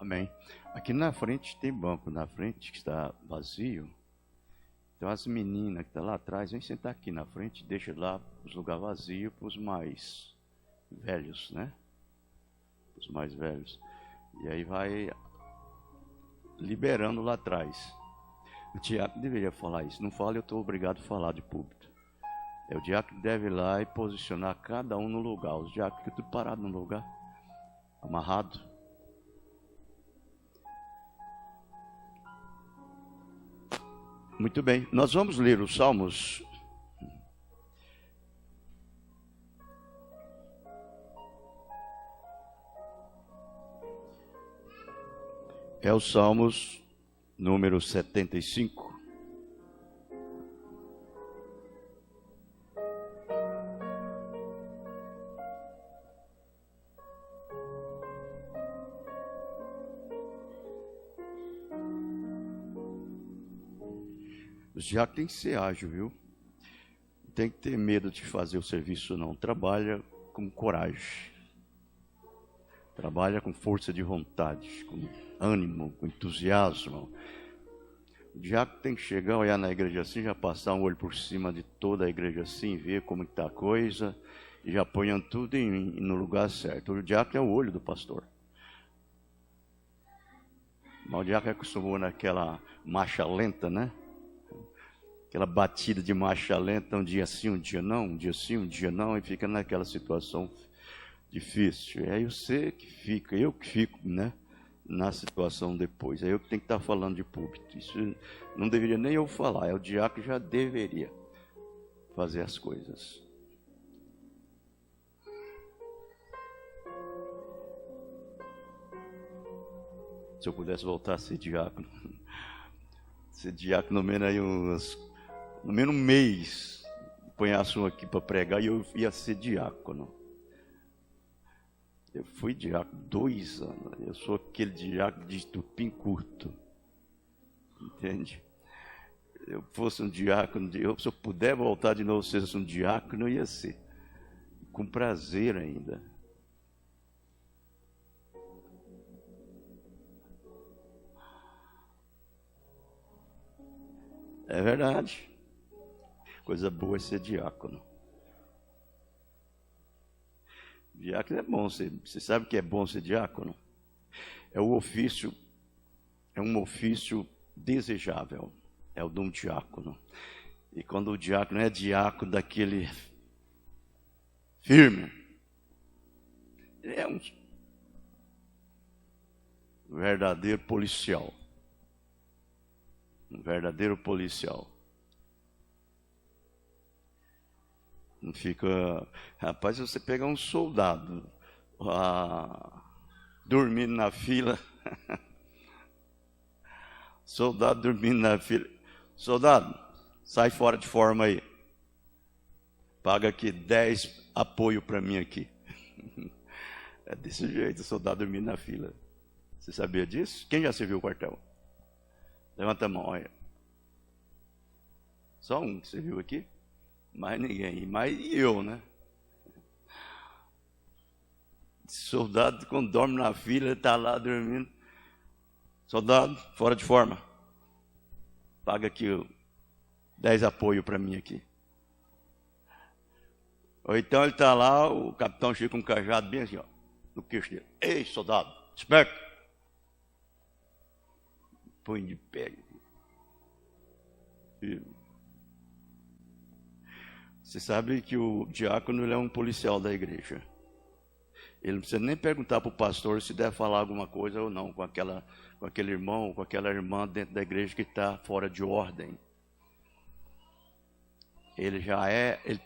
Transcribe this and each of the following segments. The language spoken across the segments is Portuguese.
Amém. Aqui na frente tem banco, na frente que está vazio. Então as meninas que estão lá atrás, vem sentar aqui na frente, deixa lá os lugares vazios para os mais velhos, né? Os mais velhos. E aí vai liberando lá atrás. O diácono deveria falar isso. Não fala, eu estou obrigado a falar de púlpito. É o diácono que deve ir lá e posicionar cada um no lugar. Os diáconos ficam tudo parados no lugar, amarrado. Muito bem, nós vamos ler os Salmos. É o Salmos número 75. Os diáconos têm que ser ágil, viu? Não tem que ter medo de fazer o serviço, não. Trabalha com coragem. Trabalha com força de vontade, com ânimo, com entusiasmo. O diácono tem que chegar, olhar na igreja assim, já passar um olho por cima de toda a igreja assim, ver como está a coisa, e já ponham tudo no lugar certo. O diácono é o olho do pastor. Mas o diácono acostumou naquela marcha lenta, né? Aquela batida de marcha lenta, um dia sim, um dia não, um dia sim, um dia não, e fica naquela situação difícil. É você que fica, eu que fico, né, na situação depois. É eu que tenho que estar falando de púlpito. Isso não deveria nem eu falar, é o diácono que já deveria fazer as coisas. Se eu pudesse voltar a ser diácono, ser diácono no menos aí no menos um mês, ponhasse um aqui para pregar e eu ia ser diácono. Eu fui diácono 2 anos. Eu sou aquele diácono de estupim curto. Entende? Eu fosse um diácono, se eu puder voltar de novo ser um diácono, eu ia ser. Com prazer ainda. É verdade. Coisa boa é ser diácono. Diácono é bom, você sabe que é bom ser diácono? É um ofício desejável, é o de um diácono. E quando o diácono é diácono daquele firme, é um verdadeiro policial. Um verdadeiro policial. Não fica... Rapaz, se você pegar um soldado dormindo na fila... Soldado dormindo na fila... Soldado, sai fora de forma aí. Paga aqui 10 apoio para mim aqui. É desse jeito, o soldado dormindo na fila. Você sabia disso? Quem já serviu o quartel? Levanta a mão, olha. Só um que você viu aqui? Mais ninguém, mais eu, né? Soldado, quando dorme na fila, está lá dormindo. Soldado, fora de forma. Paga aqui 10 apoio para mim aqui. Ou então ele está lá, o capitão chega com um cajado bem assim, ó, no queixo dele. Ei, soldado, esperto. Põe de pé. Você sabe que o diácono ele é um policial da igreja. Ele não precisa nem perguntar para o pastor se deve falar alguma coisa ou não com aquele irmão ou com aquela irmã dentro da igreja que está fora de ordem. Ele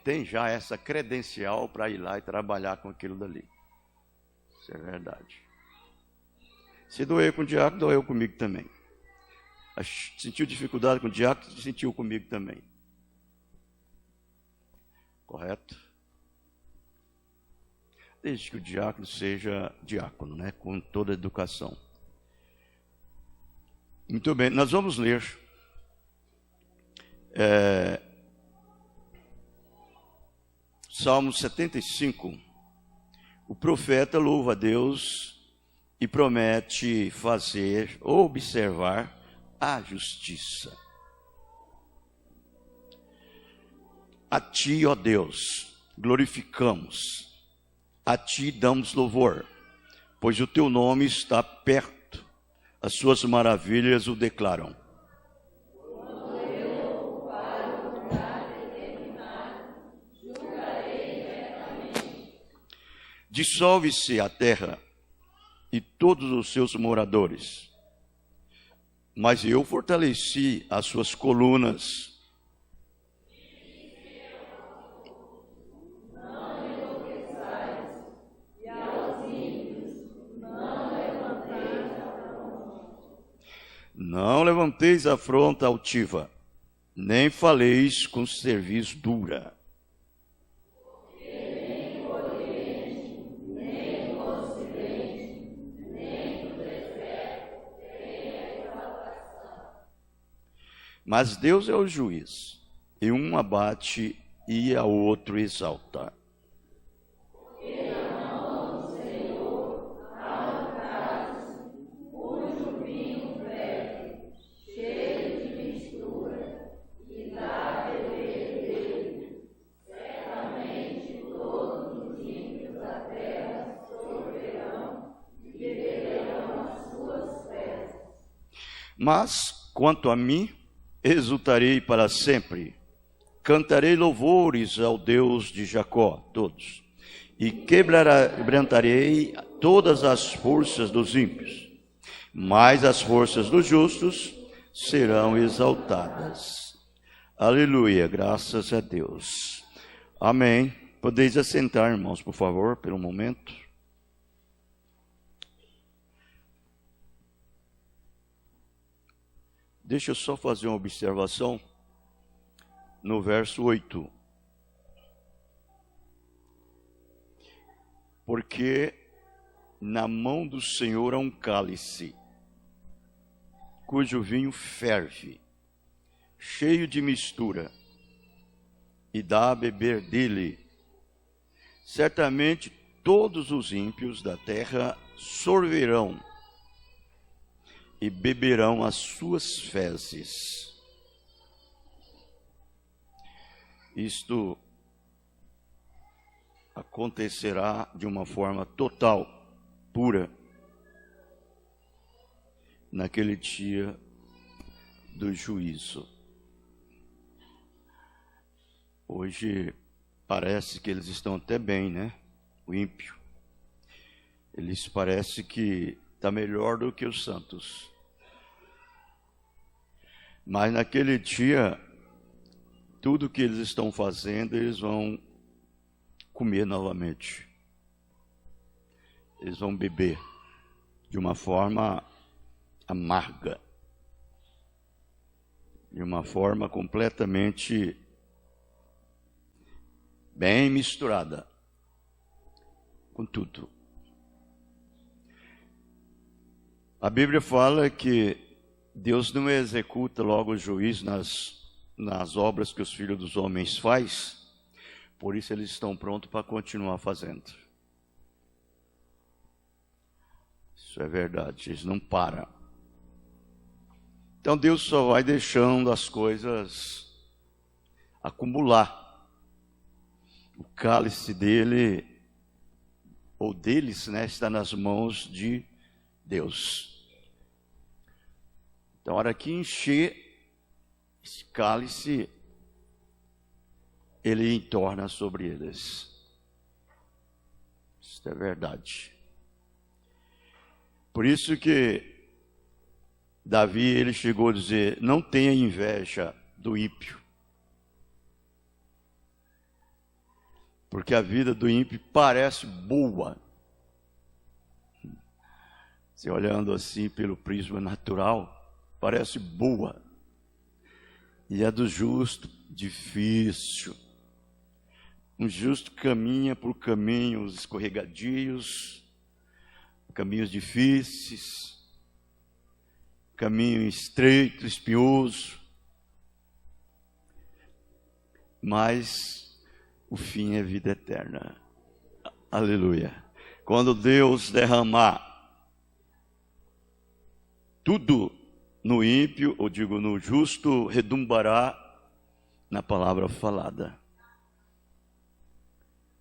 tem já essa credencial para ir lá e trabalhar com aquilo dali. Isso é verdade. Se doeu com o diácono, doeu comigo também. Sentiu dificuldade com o diácono, sentiu comigo também. Correto? Desde que o diácono seja diácono, né? Com toda a educação. Muito bem, nós vamos ler Salmo 75. O profeta louva a Deus e e promete fazer, observar a justiça. A Ti, ó Deus, glorificamos, a Ti damos louvor, pois o Teu nome está perto, as Suas maravilhas o declaram. Dissolve-se a terra e todos os seus moradores, mas eu fortaleci as suas colunas. Não levanteis afronta altiva, nem faleis com cerviz dura. Mas Deus é o juiz, e um abate e a outro exalta. Mas, quanto a mim, exultarei para sempre, cantarei louvores ao Deus de Jacó, todos, e quebrantarei todas as forças dos ímpios, mas as forças dos justos serão exaltadas. Aleluia, graças a Deus. Amém. Podeis assentar, irmãos, por favor, pelo momento. Deixa eu só fazer uma observação no verso 8. Porque na mão do Senhor há um cálice, cujo vinho ferve, cheio de mistura, e dá a beber dele. Certamente todos os ímpios da terra sorverão e beberão as suas fezes. Isto acontecerá de uma forma total, pura, naquele dia do juízo. Hoje parece que eles estão até bem, né? O ímpio. Eles parece que está melhor do que os santos. Mas naquele dia, tudo que eles estão fazendo, eles vão comer novamente. Eles vão beber de uma forma amarga, de uma forma completamente bem misturada com tudo. A Bíblia fala que Deus não executa logo o juízo nas obras que os filhos dos homens fazem, por isso eles estão prontos para continuar fazendo. Isso é verdade, eles não param. Então Deus só vai deixando as coisas acumular. O cálice dele, ou deles, né, está nas mãos de Deus. Então, a hora que encher esse cálice, ele entorna sobre eles. Isso é verdade. Por isso que Davi, ele chegou a dizer, não tenha inveja do ímpio. Porque a vida do ímpio parece boa. Se olhando assim pelo prisma natural, parece boa. E a do justo, difícil. Um justo caminha por caminhos escorregadios, caminhos difíceis, caminho estreito, espinhoso. Mas o fim é vida eterna. Aleluia. Quando Deus derramar tudo no ímpio, ou digo, no justo, redumbará na palavra falada.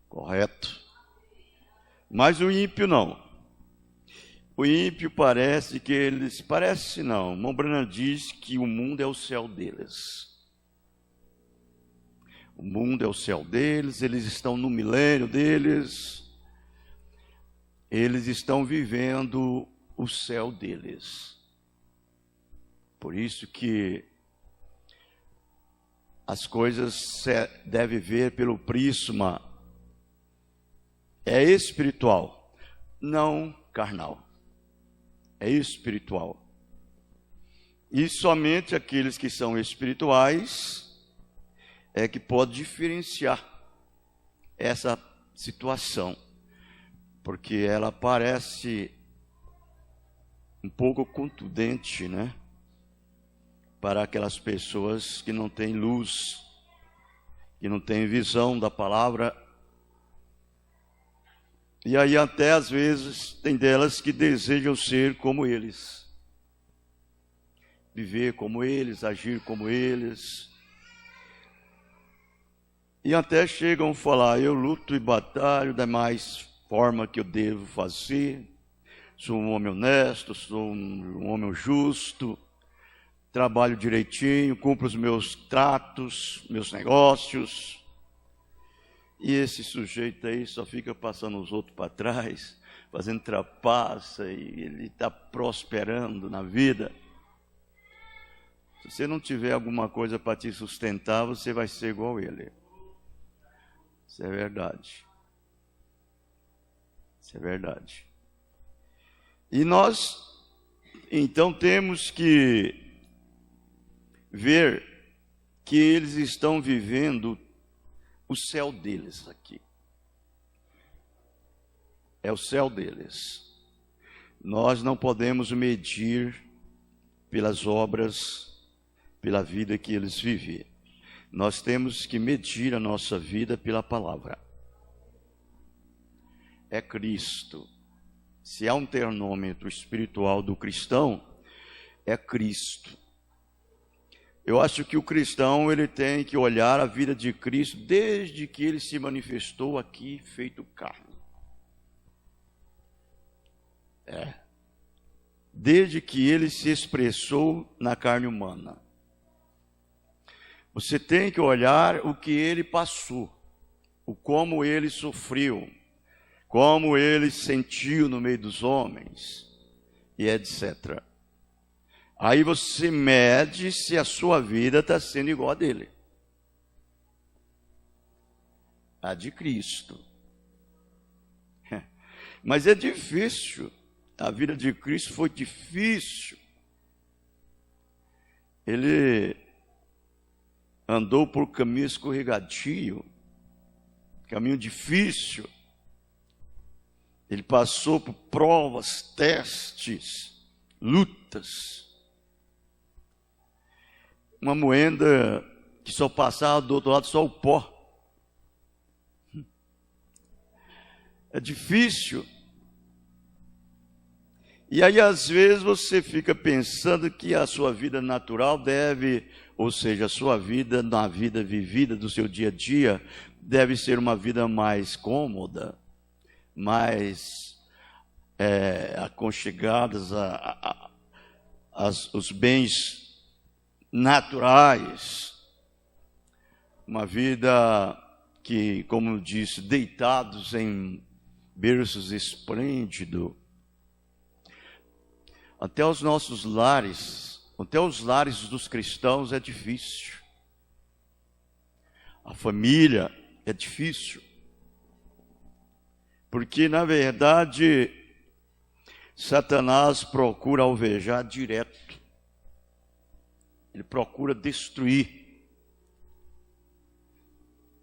Correto? Mas o ímpio não. O ímpio parece que eles... Parece não. Irmão Branham diz que o mundo é o céu deles. O mundo é o céu deles, eles estão no milênio deles. Eles estão vivendo o céu deles. Por isso que as coisas se deve ver pelo prisma espiritual, não carnal. É espiritual. E somente aqueles que são espirituais é que pode diferenciar essa situação, porque ela parece um pouco contundente, né? Para aquelas pessoas que não têm luz, que não têm visão da palavra. E aí até às vezes tem delas que desejam ser como eles, viver como eles, agir como eles. E até chegam a falar: eu luto e batalho da mais forma que eu devo fazer, sou um homem honesto, sou um homem justo, trabalho direitinho, cumpro os meus tratos, meus negócios. E esse sujeito aí só fica passando os outros para trás, fazendo trapaça, e ele está prosperando na vida. Se você não tiver alguma coisa para te sustentar, você vai ser igual ele. Isso é verdade. Isso é verdade. E nós, então, temos que ver que eles estão vivendo o céu deles aqui. É o céu deles. Nós não podemos medir pelas obras, pela vida que eles vivem. Nós temos que medir a nossa vida pela palavra. É Cristo. Se há um termômetro espiritual do cristão, é Cristo. Eu acho que o cristão, ele tem que olhar a vida de Cristo desde que ele se manifestou aqui feito carne. Desde que ele se expressou na carne humana. Você tem que olhar o que ele passou, o como ele sofreu, como ele sentiu no meio dos homens, e etc. Aí você mede se a sua vida está sendo igual a dele. A de Cristo. Mas é difícil. A vida de Cristo foi difícil. Ele andou por caminho escorregadio, caminho difícil. Ele passou por provas, testes, lutas. Uma moenda que só passava do outro lado só o pó. É difícil. E aí às vezes você fica pensando que a sua vida natural deve, ou seja, a sua vida, na vida vivida do seu dia a dia, deve ser uma vida mais cômoda, mais aconchegadas os bens naturais, uma vida que, como disse, deitados em berços esplêndidos. Até os nossos lares, até os lares dos cristãos é difícil. A família é difícil. Porque, na verdade, Satanás procura alvejar direto. Ele procura destruir.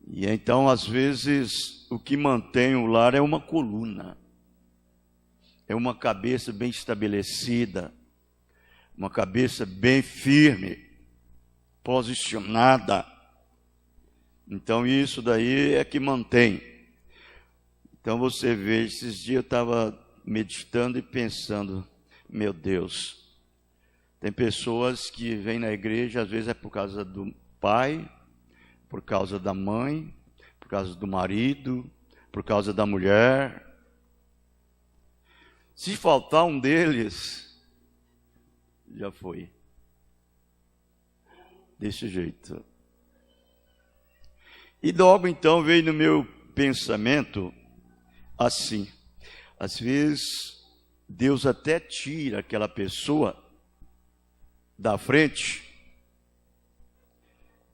E então, às vezes, o que mantém o lar é uma coluna. É uma cabeça bem estabelecida. Uma cabeça bem firme. Posicionada. Então, isso daí é que mantém. Então, você vê, esses dias eu estava meditando e pensando, meu Deus, Tem pessoas que vêm na igreja, às vezes é por causa do pai, por causa da mãe, por causa do marido, por causa da mulher. Se faltar um deles, já foi. Desse jeito. E logo então veio no meu pensamento assim. Às vezes, Deus até tira aquela pessoa da frente,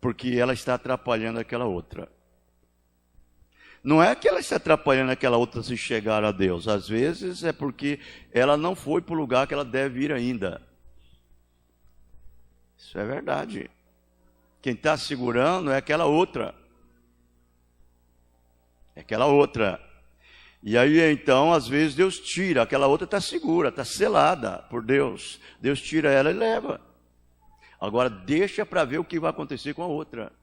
porque ela está atrapalhando aquela outra. Não é que ela está atrapalhando aquela outra se chegar a Deus. Às vezes é porque ela não foi para o lugar que ela deve ir ainda. Isso é verdade. Quem está segurando é aquela outra. É aquela outra. E aí então, às vezes Deus tira. Aquela outra está segura, está selada por Deus. Deus tira ela e leva. Agora deixa para ver o que vai acontecer com a outra.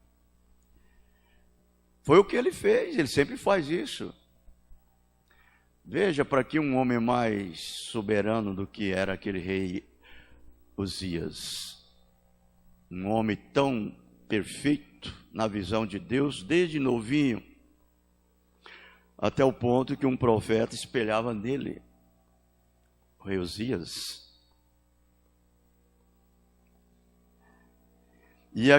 Foi o que ele fez, ele sempre faz isso. Veja, para que um homem mais soberano do que era aquele rei Uzias, um homem tão perfeito na visão de Deus, desde novinho, até o ponto que um profeta espelhava nele, o rei Uzias. E a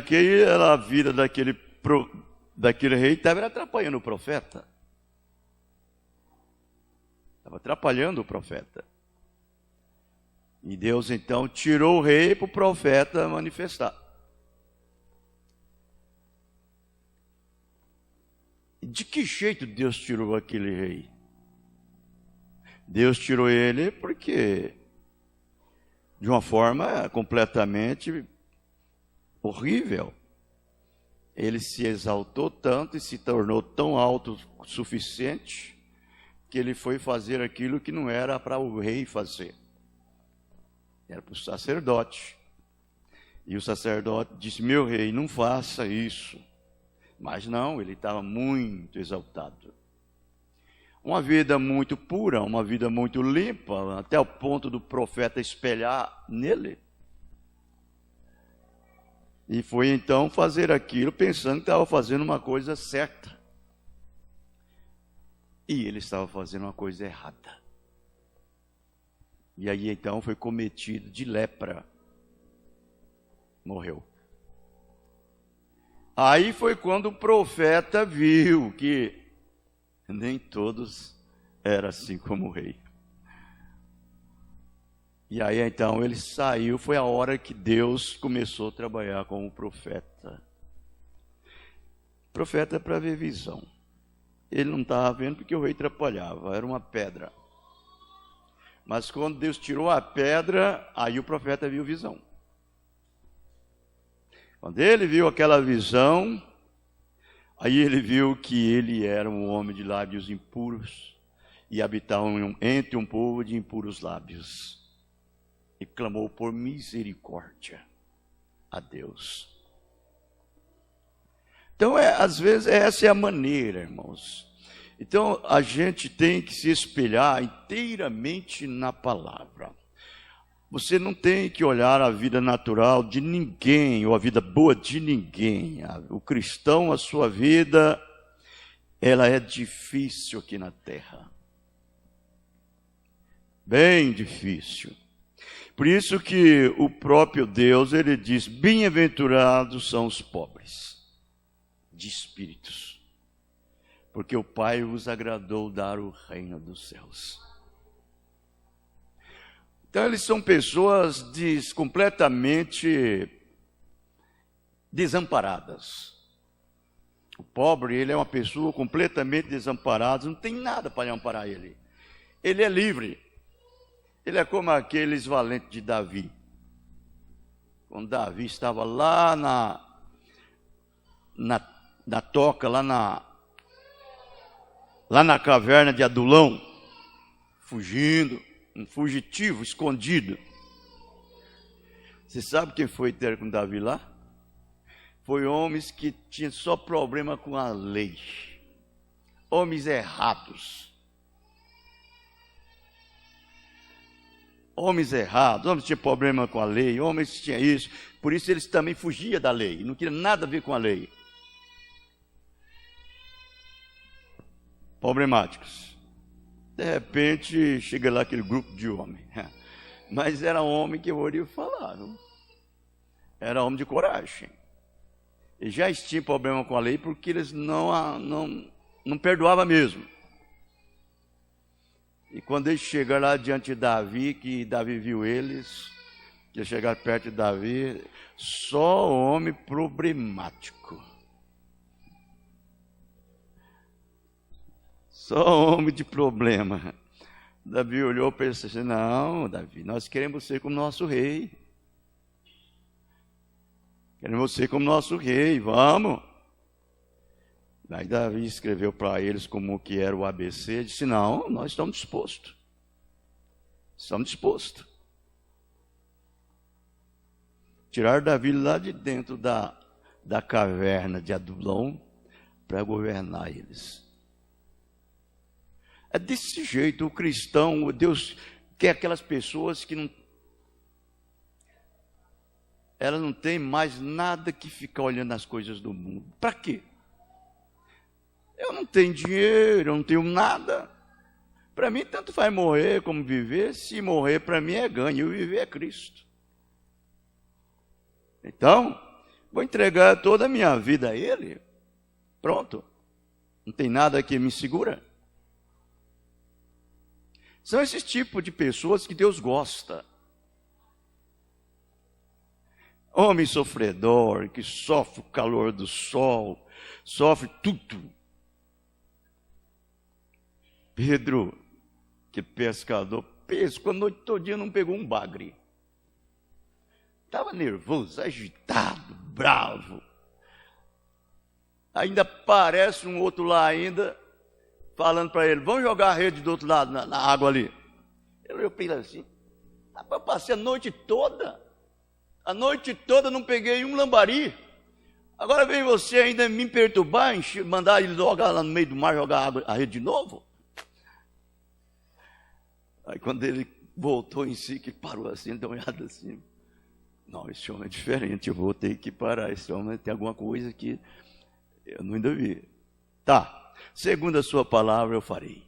vida daquele rei estava atrapalhando o profeta. Estava atrapalhando o profeta. E Deus então tirou o rei para o profeta manifestar. De que jeito Deus tirou aquele rei? Deus tirou ele porque, de uma forma completamente horrível, ele se exaltou tanto e se tornou tão autossuficiente que ele foi fazer aquilo que não era para o rei fazer. Era para o sacerdote. E o sacerdote disse: meu rei, não faça isso. Mas não, ele estava muito exaltado. Uma vida muito pura, uma vida muito limpa, até o ponto do profeta espelhar nele. E foi então fazer aquilo pensando que estava fazendo uma coisa certa. E ele estava fazendo uma coisa errada. E aí então foi cometido de lepra. Morreu. Aí foi quando o profeta viu que nem todos eram assim como o rei. E aí então ele saiu, foi a hora que Deus começou a trabalhar com o profeta. Profeta é para ver visão. Ele não estava vendo porque o rei atrapalhava, era uma pedra. Mas quando Deus tirou a pedra, aí o profeta viu visão. Quando ele viu aquela visão, aí ele viu que ele era um homem de lábios impuros e habitava entre um povo de impuros lábios. E clamou por misericórdia a Deus. Então, às vezes, essa é a maneira, irmãos. Então, a gente tem que se espelhar inteiramente na palavra. Você não tem que olhar a vida natural de ninguém, ou a vida boa de ninguém. O cristão, a sua vida, ela é difícil aqui na terra. Bem difícil. Por isso que o próprio Deus, ele diz: bem-aventurados são os pobres de espíritos, porque o Pai vos agradou dar o reino dos céus. Então eles são pessoas completamente desamparadas. O pobre, ele é uma pessoa completamente desamparada, não tem nada para amparar ele. Ele é livre. Ele é como aqueles valentes de Davi. Quando Davi estava lá na toca, lá na caverna de Adulão, fugindo, um fugitivo, escondido. Você sabe quem foi ter com Davi lá? Foi homens que tinham só problema com a lei. Homens errados. Homens errados, homens tinham problema com a lei, homens tinham isso. Por isso eles também fugiam da lei, não queriam nada a ver com a lei. Problemáticos. De repente, chega lá aquele grupo de homens. Mas era homem que eu ouvi falar, não? Era homem de coragem. E já tinham problema com a lei porque eles não perdoavam mesmo. E quando eles chegaram lá diante de Davi, que Davi viu eles, que eles chegaram perto de Davi, só homem problemático. Só homem de problema. Davi olhou para ele e disse: não, Davi, nós queremos você como nosso rei. Queremos você como nosso rei, vamos. Daí Davi escreveu para eles como que era o ABC, disse: não, nós estamos dispostos. Estamos dispostos. Tirar Davi lá de dentro da caverna de Adulão para governar eles. É desse jeito o cristão, Deus quer aquelas pessoas que não... Ela não tem mais nada que ficar olhando as coisas do mundo. Para quê? Eu não tenho dinheiro, eu não tenho nada. Para mim, tanto faz morrer como viver. Se morrer, para mim é ganho, e viver é Cristo. Então, vou entregar toda a minha vida a Ele. Pronto. Não tem nada que me segura. São esses tipos de pessoas que Deus gosta. Homem sofredor, que sofre o calor do sol, sofre tudo. Pedro, que pescador, pescou a noite todinha, não pegou um bagre. Estava nervoso, agitado, bravo. Ainda aparece um outro lá ainda, falando para ele: vamos jogar a rede do outro lado, na água ali. Ele olhou para ele assim: eu passei a noite toda não peguei um lambari. Agora vem você ainda me perturbar, mandar ele jogar lá no meio do mar, jogar a rede de novo. Aí quando ele voltou em si, que parou assim, ele deu uma olhada assim: não, esse homem é diferente, eu vou ter que parar, esse homem tem alguma coisa que eu não ainda vi. Tá, segundo a sua palavra eu farei.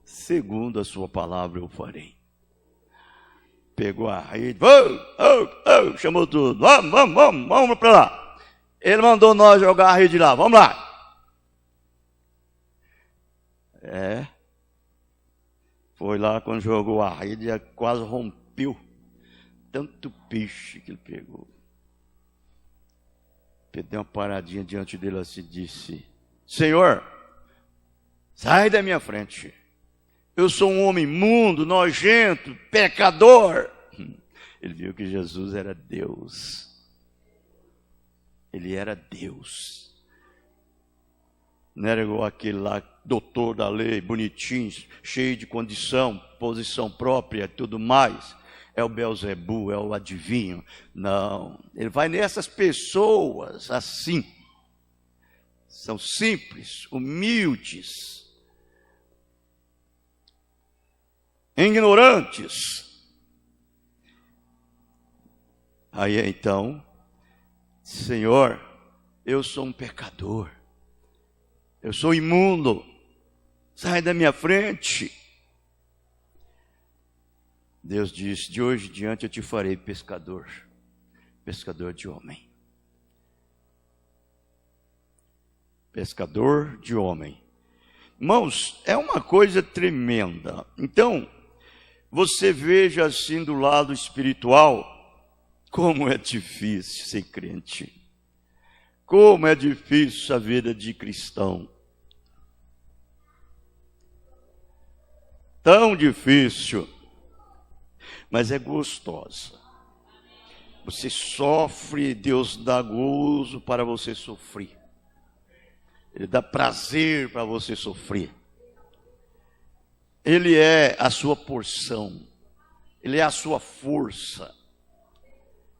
Segundo a sua palavra eu farei. Pegou a rede, chamou tudo, vamos para lá. Ele mandou nós jogar a rede lá, vamos lá. Foi lá quando jogou a rede, quase rompeu. Tanto peixe que ele pegou. Pedro deu uma paradinha diante dele assim e disse: Senhor, sai da minha frente. Eu sou um homem imundo, nojento, pecador. Ele viu que Jesus era Deus. Ele era Deus. Não era igual aquele lá, doutor da lei, bonitinho, cheio de condição, posição própria e tudo mais. É o Belzebu, é o adivinho. Não, ele vai nessas pessoas assim. São simples, humildes, ignorantes. Aí então, Senhor, eu sou um pecador, eu sou imundo, sai da minha frente. Deus disse: de hoje em diante eu te farei pescador, pescador de homem. Pescador de homem. Irmãos, é uma coisa tremenda. Então, você veja assim do lado espiritual, como é difícil ser crente. Como é difícil a vida de cristão. Tão difícil, mas é gostosa. Você sofre, Deus dá gozo para você sofrer. Ele dá prazer para você sofrer. Ele é a sua porção. Ele é a sua força.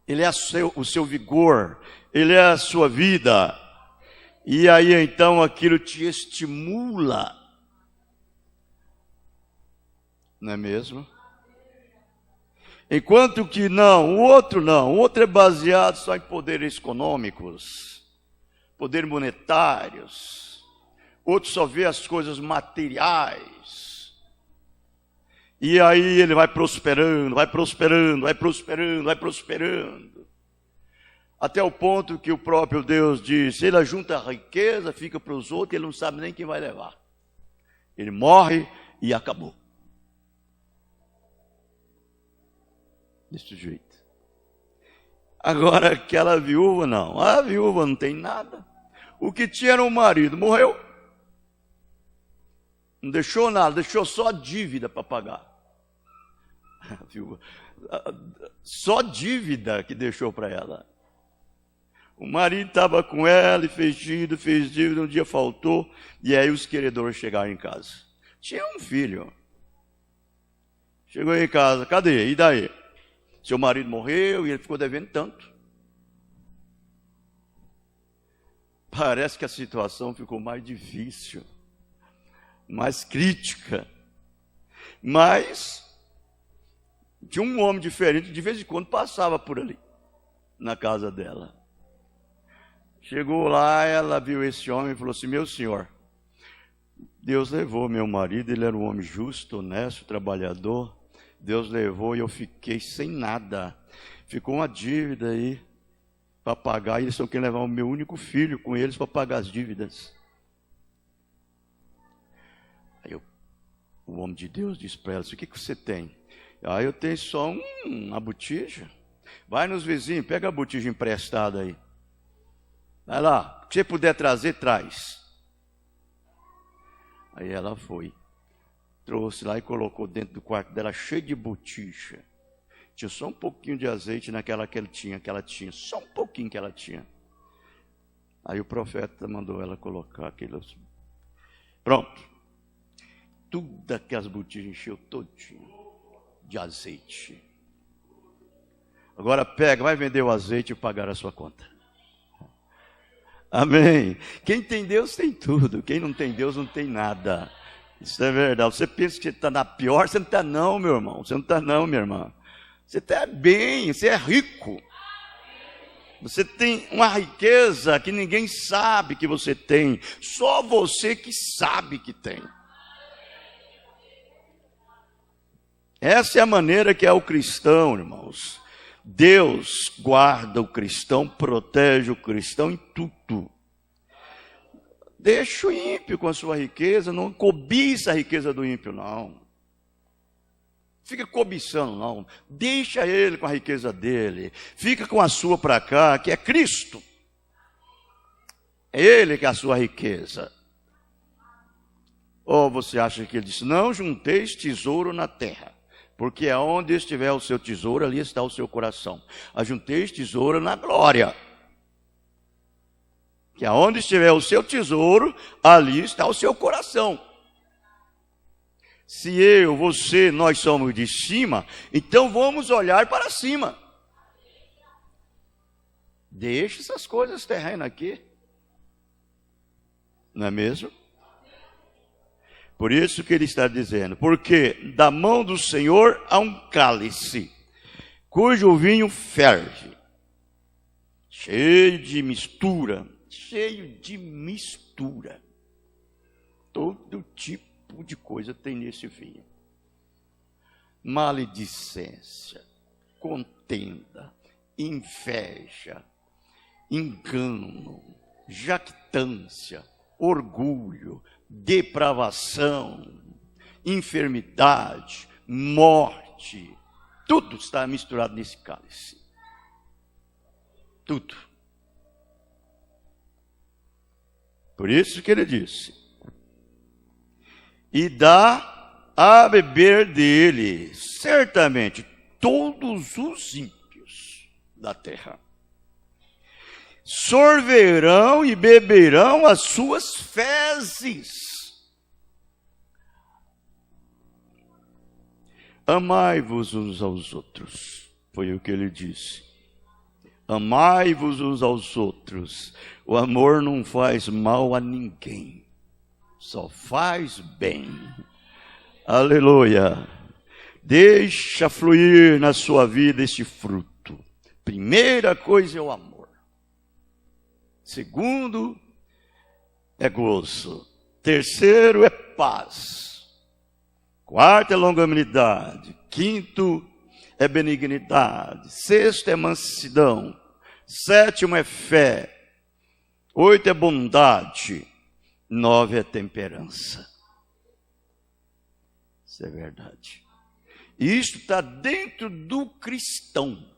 Ele é o seu vigor. Ele é a sua vida. E aí então aquilo te estimula. Não é mesmo? Enquanto que não, o outro é baseado só em poderes econômicos, poderes monetários, outro só vê as coisas materiais, e aí ele vai prosperando, até o ponto que o próprio Deus diz, ele ajunta a riqueza, fica para os outros, ele não sabe nem quem vai levar, ele morre e acabou. Desse jeito. Agora aquela viúva não. A viúva não tem nada. O que tinha era o marido, morreu. Não deixou nada, deixou só dívida para pagar. A viúva, só dívida que deixou para ela. O marido estava com ela e fez dívida, um dia faltou, e aí os queredores chegaram em casa. Tinha um filho. Chegou em casa, cadê? E daí? Seu marido morreu e ele ficou devendo tanto. Parece que a situação ficou mais difícil, mais crítica. Mas tinha um homem diferente, de vez em quando passava por ali, na casa dela. Chegou lá, ela viu esse homem e falou assim, meu senhor, Deus levou meu marido, ele era um homem justo, honesto, trabalhador. Deus levou e eu fiquei sem nada. Ficou uma dívida aí para pagar. E eles estão querendo levar o meu único filho com eles para pagar as dívidas. Aí o homem de Deus disse para ela, o que você tem? Eu tenho só uma botija. Vai nos vizinhos, pega a botija emprestada aí. Vai lá, o que você puder trazer, traz. Aí ela foi. Trouxe lá e colocou dentro do quarto dela, cheio de botija. Tinha só um pouquinho de azeite naquela que ela tinha. Só um pouquinho que ela tinha. Aí o profeta mandou ela colocar aquilo. Pronto. Tudo aquelas botijas encheu todinho de azeite. Agora pega, vai vender o azeite e pagar a sua conta. Amém. Quem tem Deus tem tudo. Quem não tem Deus não tem nada. Isso é verdade. Você pensa que você está na pior, você não está não, meu irmão. Você não está não, minha irmã. Você está bem, você é rico. Você tem uma riqueza que ninguém sabe que você tem. Só você que sabe que tem. Essa é a maneira que é o cristão, irmãos. Deus guarda o cristão, protege o cristão em tudo. Deixa o ímpio com a sua riqueza, não cobiça a riqueza do ímpio, não. Fica cobiçando, não. Deixa ele com a riqueza dele. Fica com a sua para cá, que é Cristo. É ele que é a sua riqueza. Ou você acha que ele disse, não junteis tesouro na terra, porque aonde estiver o seu tesouro, ali está o seu coração. Ajunteis tesouro na glória. Que aonde estiver o seu tesouro, ali está o seu coração. Se eu, você, nós somos de cima, então vamos olhar para cima. Deixa essas coisas terrenas aqui. Não é mesmo? Por isso que ele está dizendo, porque da mão do Senhor há um cálice, cujo vinho ferve, cheio de mistura. Todo tipo de coisa tem nesse vinho. Maledicência, contenda, inveja, engano, jactância, orgulho, depravação, enfermidade, morte. Tudo está misturado nesse cálice. Tudo. Por isso que ele disse, e dá a beber dele, certamente, todos os ímpios da terra sorverão e beberão as suas fezes. Amai-vos uns aos outros, foi o que ele disse. Amai-vos uns aos outros. O amor não faz mal a ninguém, só faz bem. Aleluia. Deixa fluir na sua vida este fruto. Primeira coisa é o amor. Segundo é gozo. Terceiro é paz. Quarto é longanimidade. Quinto é benignidade. Sexto é mansidão. Sétimo é fé. 8 é bondade. 9 é temperança. Isso é verdade. E isto está dentro do cristão,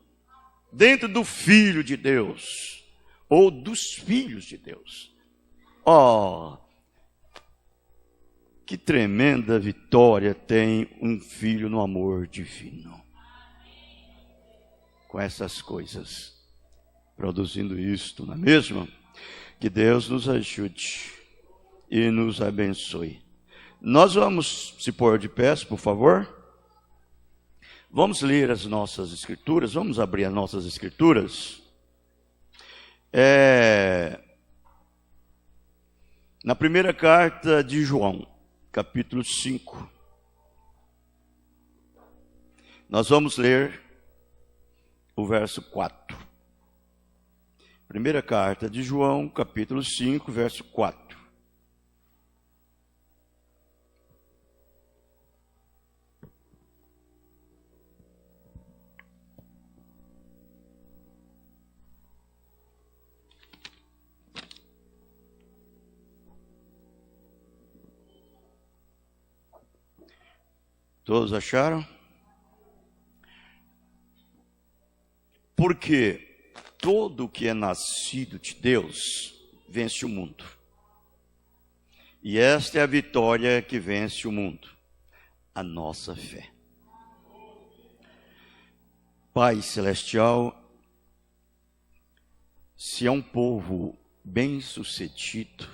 dentro do Filho de Deus, ou dos filhos de Deus. Oh, que tremenda vitória tem um filho no amor divino. Com essas coisas, produzindo isto, não é mesmo? Que Deus nos ajude e nos abençoe. Nós vamos se pôr de pé, por favor. Vamos ler as nossas escrituras, vamos abrir as nossas escrituras. Na primeira carta de João, capítulo 5. Nós vamos ler o verso 4. Primeira carta de João, capítulo 5, verso 4. Todos acharam? Porque todo que é nascido de Deus vence o mundo. E esta é a vitória que vence o mundo, a nossa fé. Pai Celestial, se é um povo bem-sucedido,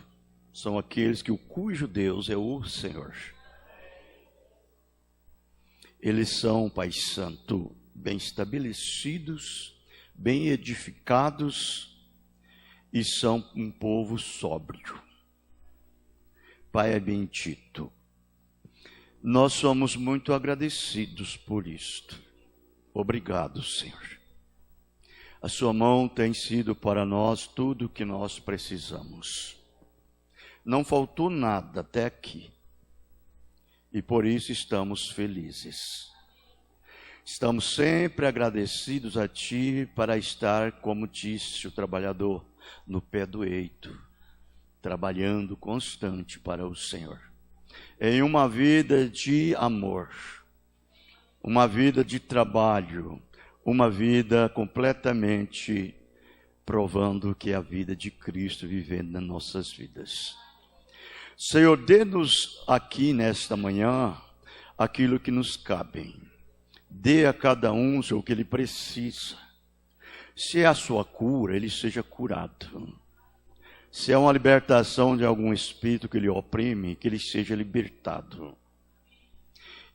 são aqueles cujo Deus é o Senhor. Eles são, Pai Santo, bem estabelecidos, bem edificados e são um povo sóbrio. Pai bendito, nós somos muito agradecidos por isto. Obrigado, Senhor. A sua mão tem sido para nós tudo o que nós precisamos. Não faltou nada até aqui. E por isso estamos felizes. Estamos sempre agradecidos a Ti para estar, como disse o trabalhador, no pé do eito, trabalhando constante para o Senhor. Em uma vida de amor, uma vida de trabalho, uma vida completamente provando que é a vida de Cristo vivendo nas nossas vidas. Senhor, dê-nos aqui nesta manhã aquilo que nos cabe. Dê a cada um o que ele precisa. Se é a sua cura, ele seja curado. Se é uma libertação de algum espírito que lhe oprime, que ele seja libertado.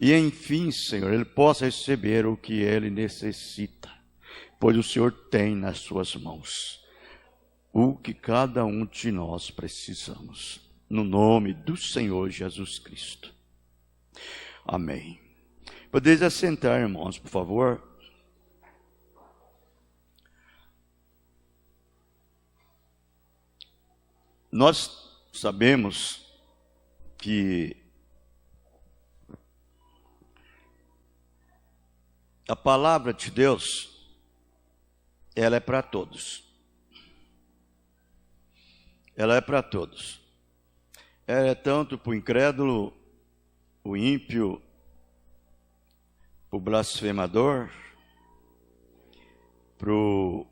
E enfim, Senhor, ele possa receber o que ele necessita, pois o Senhor tem nas suas mãos o que cada um de nós precisamos. No nome do Senhor Jesus Cristo. Amém. Podeis assentar, irmãos, por favor. Nós sabemos que a palavra de Deus, ela é para todos. Ela é para todos. Ela é tanto para o incrédulo, o ímpio, para o blasfemador, para o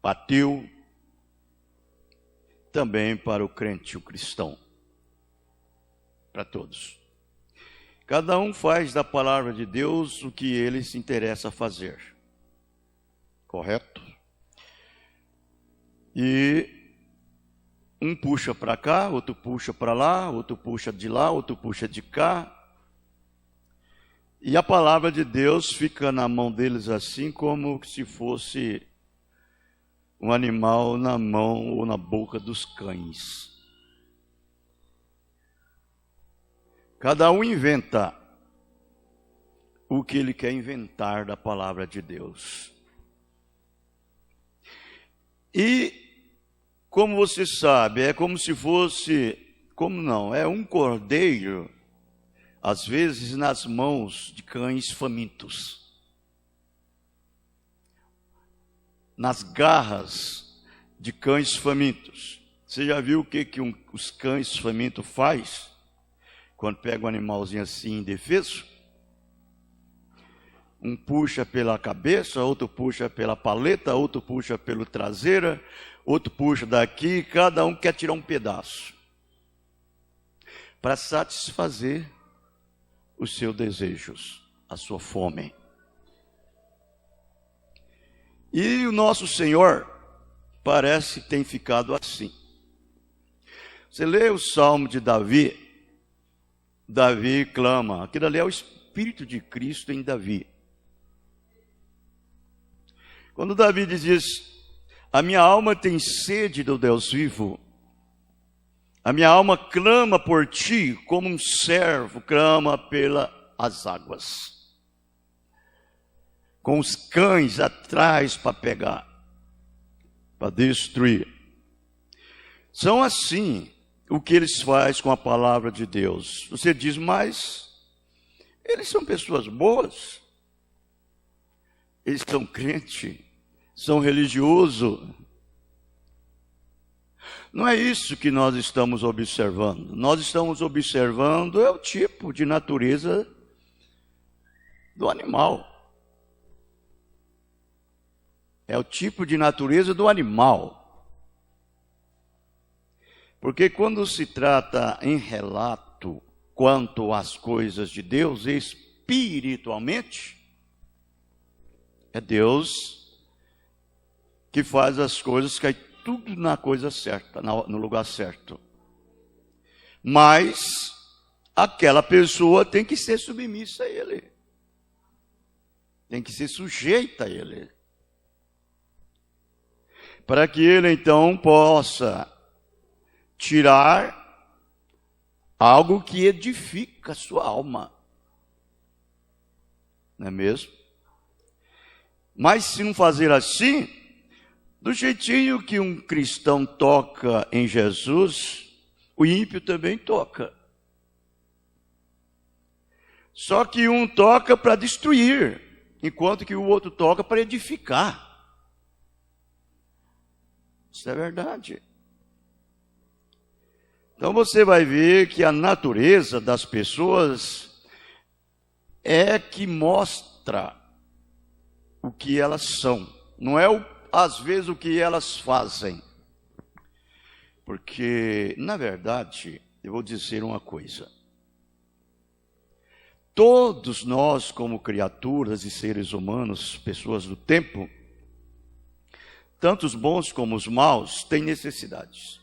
ateu, também para o crente, o cristão. Para todos. Cada um faz da palavra de Deus o que ele se interessa a fazer. Correto? E um puxa para cá, outro puxa para lá, outro puxa de lá, outro puxa de cá. E a palavra de Deus fica na mão deles assim como se fosse um animal na mão ou na boca dos cães. Cada um inventa o que ele quer inventar da palavra de Deus. E, como você sabe, é como se fosse, como não, é um cordeiro, às vezes nas mãos de cães famintos, nas garras de cães famintos. Você já viu o que os cães famintos faz quando pega um animalzinho assim indefeso? Um puxa pela cabeça, outro puxa pela paleta, outro puxa pelo traseira, outro puxa daqui, cada um quer tirar um pedaço para satisfazer os seus desejos, a sua fome. E o nosso Senhor parece que tem ficado assim. Você lê o Salmo de Davi, Davi clama, aquilo ali é o Espírito de Cristo em Davi. Quando Davi diz, a minha alma tem sede do Deus vivo, a minha alma clama por ti, como um servo clama pelas águas, com os cães atrás para pegar, para destruir. São assim o que eles fazem com a palavra de Deus. Você diz, mas eles são pessoas boas, eles são crentes, são religiosos. Não é isso que nós estamos observando. Nós estamos observando o tipo de natureza do animal. É o tipo de natureza do animal. Porque quando se trata em relato quanto às coisas de Deus espiritualmente, é Deus que faz as coisas cair tudo na coisa certa, no lugar certo. Mas aquela pessoa tem que ser submissa a Ele. Tem que ser sujeita a Ele. Para que Ele então possa tirar algo que edifica a sua alma. Não é mesmo? Mas se não fazer assim, do jeitinho que um cristão toca em Jesus, o ímpio também toca. Só que um toca para destruir, enquanto que o outro toca para edificar. Isso é verdade. Então você vai ver que a natureza das pessoas é que mostra o que elas são. Não é, às vezes, o que elas fazem. Porque, na verdade, eu vou dizer uma coisa. Todos nós, como criaturas e seres humanos, pessoas do tempo, tanto os bons como os maus, têm necessidades.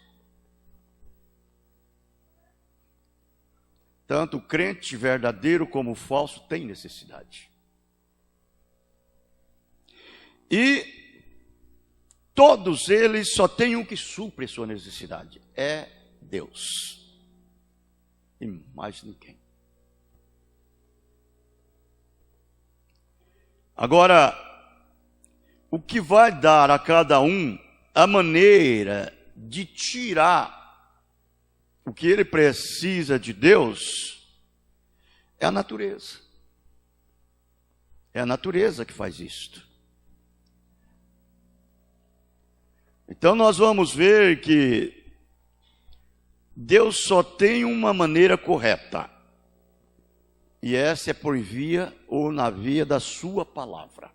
Tanto o crente verdadeiro como o falso tem necessidade. E todos eles só têm um que supre sua necessidade. É Deus. E mais ninguém. Agora, o que vai dar a cada um a maneira de tirar o que ele precisa de Deus é a natureza. É a natureza que faz isto. Então nós vamos ver que Deus só tem uma maneira correta. E essa é por via ou na via da sua palavra.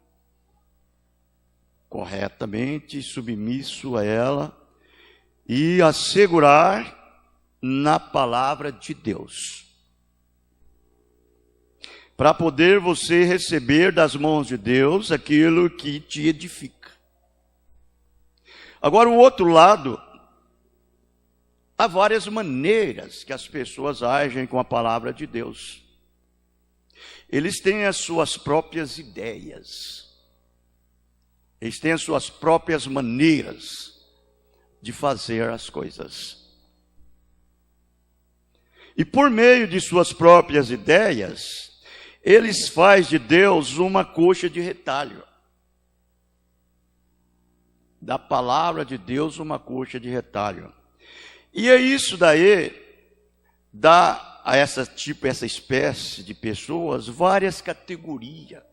Corretamente, submisso a ela e assegurar na palavra de Deus. Para poder você receber das mãos de Deus aquilo que te edifica. Agora, o outro lado, há várias maneiras que as pessoas agem com a palavra de Deus. Eles têm as suas próprias ideias. Eles têm as suas próprias maneiras de fazer as coisas. E por meio de suas próprias ideias, eles fazem de Deus uma coxa de retalho. Da palavra de Deus uma coxa de retalho. E é isso daí, dá a essa espécie de pessoas várias categorias.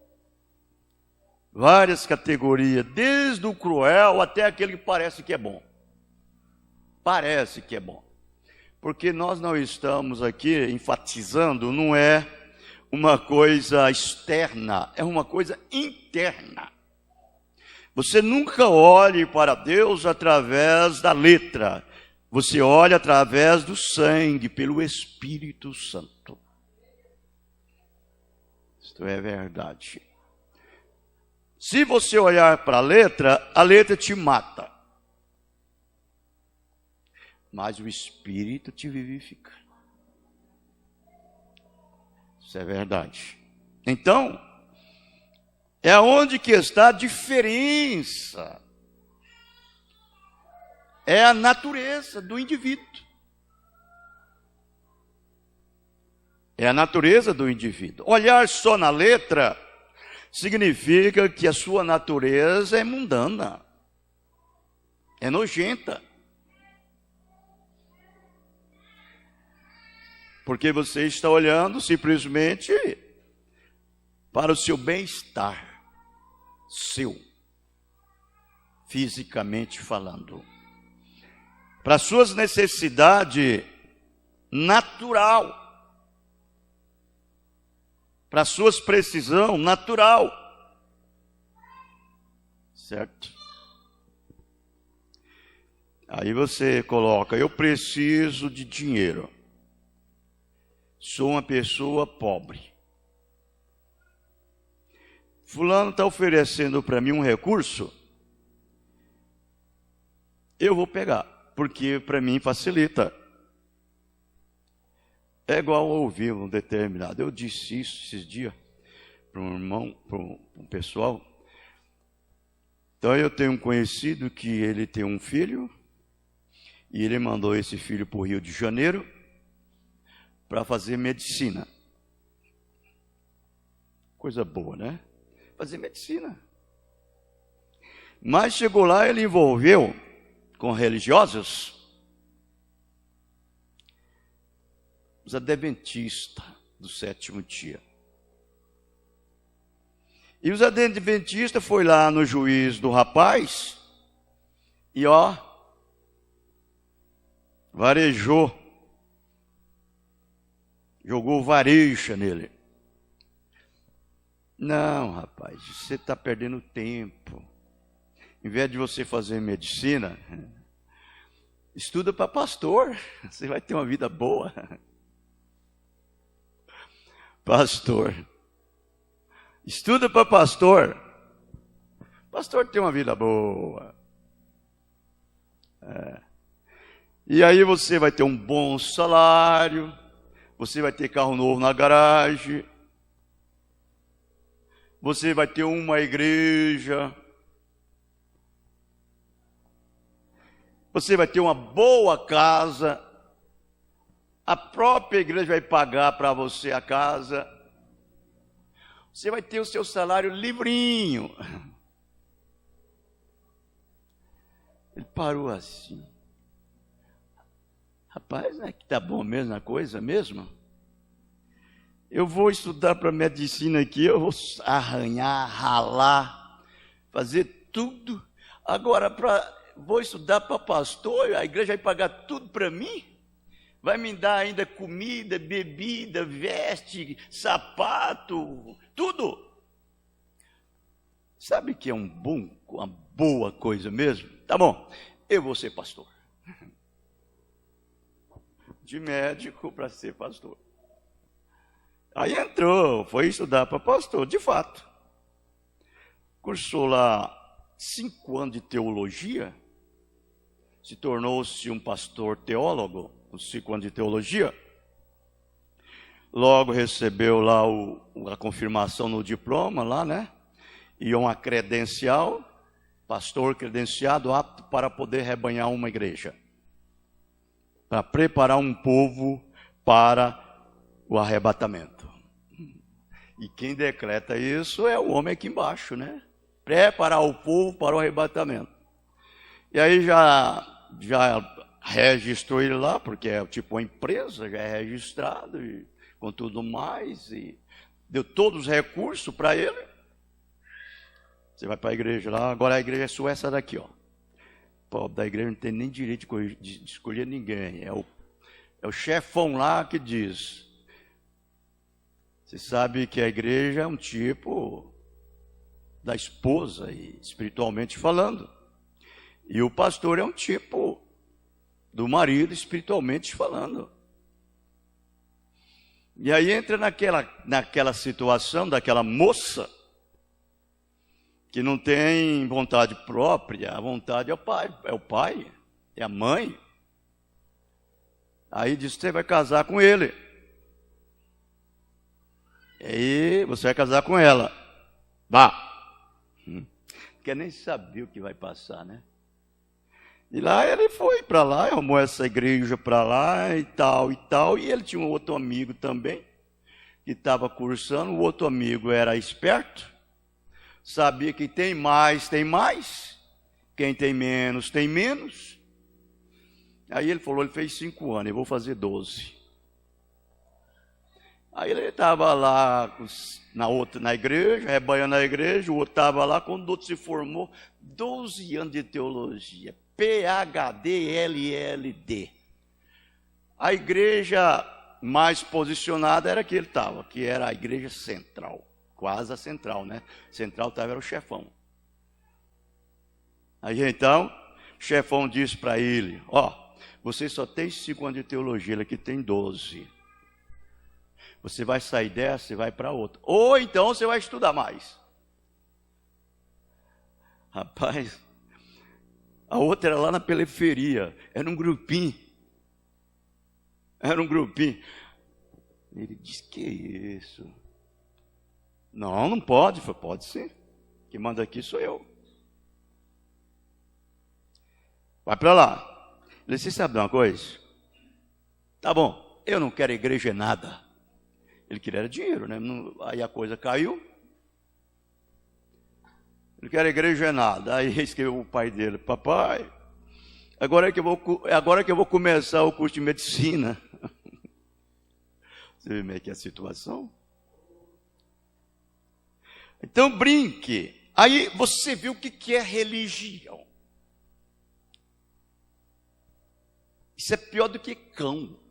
Várias categorias, desde o cruel até aquele que parece que é bom. Parece que é bom. Porque nós não estamos aqui enfatizando, não é uma coisa externa, é uma coisa interna. Você nunca olhe para Deus através da letra. Você olha através do sangue, pelo Espírito Santo. Isto é verdade. Se você olhar para a letra te mata. Mas o Espírito te vivifica. Isso é verdade. Então, é onde que está a diferença. É a natureza do indivíduo. É a natureza do indivíduo. Olhar só na letra significa que a sua natureza é mundana, é nojenta. Porque você está olhando simplesmente para o seu bem-estar, fisicamente falando. Para suas necessidades natural. Para suas precisão natural. Certo? Aí você coloca, eu preciso de dinheiro. Sou uma pessoa pobre. Fulano está oferecendo para mim um recurso. Eu vou pegar, porque para mim facilita. É igual eu ouvir um determinado. Eu disse isso esses dias para um irmão, para um pessoal. Então eu tenho um conhecido que ele tem um filho. E ele mandou esse filho para o Rio de Janeiro para fazer medicina. Coisa boa, né? Fazer medicina. Mas chegou lá, ele envolveu com religiosos, os adventistas do sétimo dia. E os adventistas foi lá no juiz do rapaz e varejou. Jogou vareja nele. Não, rapaz, você está perdendo tempo. Em vez de você fazer medicina, estuda para pastor. Você vai ter uma vida boa. Pastor. Estuda para pastor. Pastor tem uma vida boa. E aí você vai ter um bom salário. Você vai ter carro novo na garagem. Você vai ter uma igreja. Você vai ter uma boa casa. A própria igreja vai pagar para você a casa. Você vai ter o seu salário livrinho. Ele parou assim. Rapaz, não é que tá bom mesmo a coisa mesmo? Eu vou estudar para medicina aqui, eu vou arranhar, ralar, fazer tudo. Agora, vou estudar para pastor, a igreja vai pagar tudo para mim? Vai me dar ainda comida, bebida, veste, sapato, tudo. Sabe que é uma boa coisa mesmo? Tá bom, eu vou ser pastor. De médico para ser pastor. Aí entrou, foi estudar para pastor, de fato. Cursou lá 5 anos de teologia, se tornou-se um pastor teólogo, com 5 anos de teologia. Logo recebeu lá a confirmação no diploma, lá, né? E uma credencial, pastor credenciado, apto para poder rebanhar uma igreja. Para preparar um povo para o arrebatamento. E quem decreta isso é o homem aqui embaixo, né? Preparar o povo para o arrebatamento. E aí já registrou ele lá, porque é tipo uma empresa, já é registrado, e com tudo mais, e deu todos os recursos para ele. Você vai para a igreja lá, agora a igreja é sua, essa daqui, ó. O pobre da igreja não tem nem direito de escolher ninguém, é o chefão lá que diz. Você sabe que a igreja é um tipo da esposa, espiritualmente falando. E o pastor é um tipo do marido, espiritualmente falando. E aí entra naquela situação daquela moça que não tem vontade própria, a vontade é o pai, é a mãe. Aí diz: você vai casar com ele. E aí você vai casar com ela. Vá. Quer nem saber o que vai passar, né? E lá ele foi para lá, arrumou essa igreja para lá e tal. E ele tinha um outro amigo também, que estava cursando. O outro amigo era esperto, sabia que tem mais, quem tem menos, tem menos. Aí ele falou, ele fez 5 anos, eu vou fazer 12. Aí ele estava lá na igreja, rebanhando a igreja, o outro estava lá, quando o outro se formou, 12 anos de teologia, PhD, LLD. A igreja mais posicionada era que ele estava, que era a igreja central, quase a central, né? Central era o chefão. Aí então, o chefão disse para ele: você só tem 5 anos de teologia, ele aqui tem 12. Você vai sair dessa e vai para outra. Ou então você vai estudar mais. Rapaz, a outra era lá na periferia, era um grupinho. Ele disse: que isso? Não pode. Falei: pode ser. Quem manda aqui sou eu. Vai para lá. Ele disse: você sabe de uma coisa? Tá bom, eu não quero igreja nada. Ele queria dinheiro, né? Aí a coisa caiu. Ele quer igreja nada. Aí escreveu o pai dele: papai, agora que eu vou começar o curso de medicina. Você vê como é que é a situação? Então brinque. Aí você viu o que é religião. Isso é pior do que cão.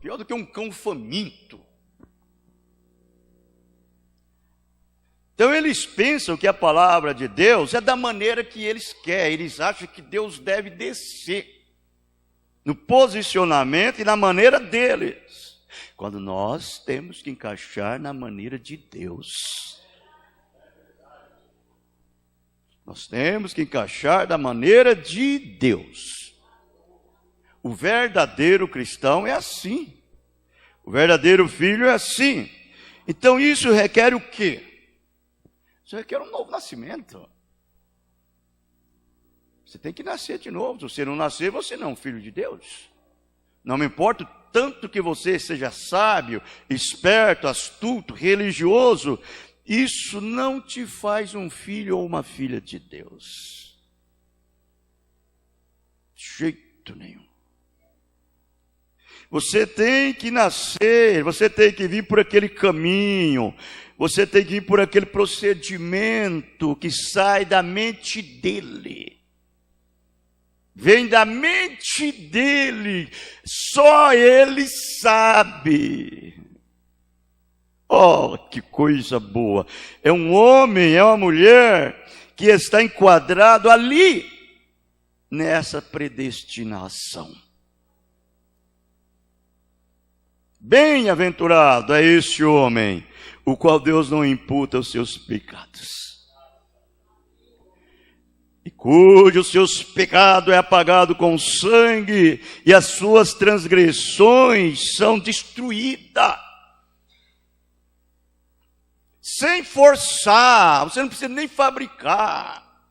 Pior do que um cão faminto. Então eles pensam que a palavra de Deus é da maneira que eles querem. Eles acham que Deus deve descer no posicionamento e na maneira deles, quando nós temos que encaixar na maneira de Deus. Nós temos que encaixar da maneira de Deus. O verdadeiro cristão é assim. O verdadeiro filho é assim. Então isso requer o quê? Isso requer um novo nascimento. Você tem que nascer de novo. Se você não nascer, você não é um filho de Deus. Não me importa o tanto que você seja sábio, esperto, astuto, religioso, isso não te faz um filho ou uma filha de Deus. De jeito nenhum. Você tem que nascer, você tem que vir por aquele caminho, você tem que ir por aquele procedimento que sai da mente dele. Vem da mente dele, só ele sabe. Oh, que coisa boa! É um homem, é uma mulher que está enquadrado ali, nessa predestinação. Bem-aventurado é esse homem, o qual Deus não imputa os seus pecados, e cujos seus pecados é apagado com sangue, e as suas transgressões são destruídas. Sem forçar, você não precisa nem fabricar.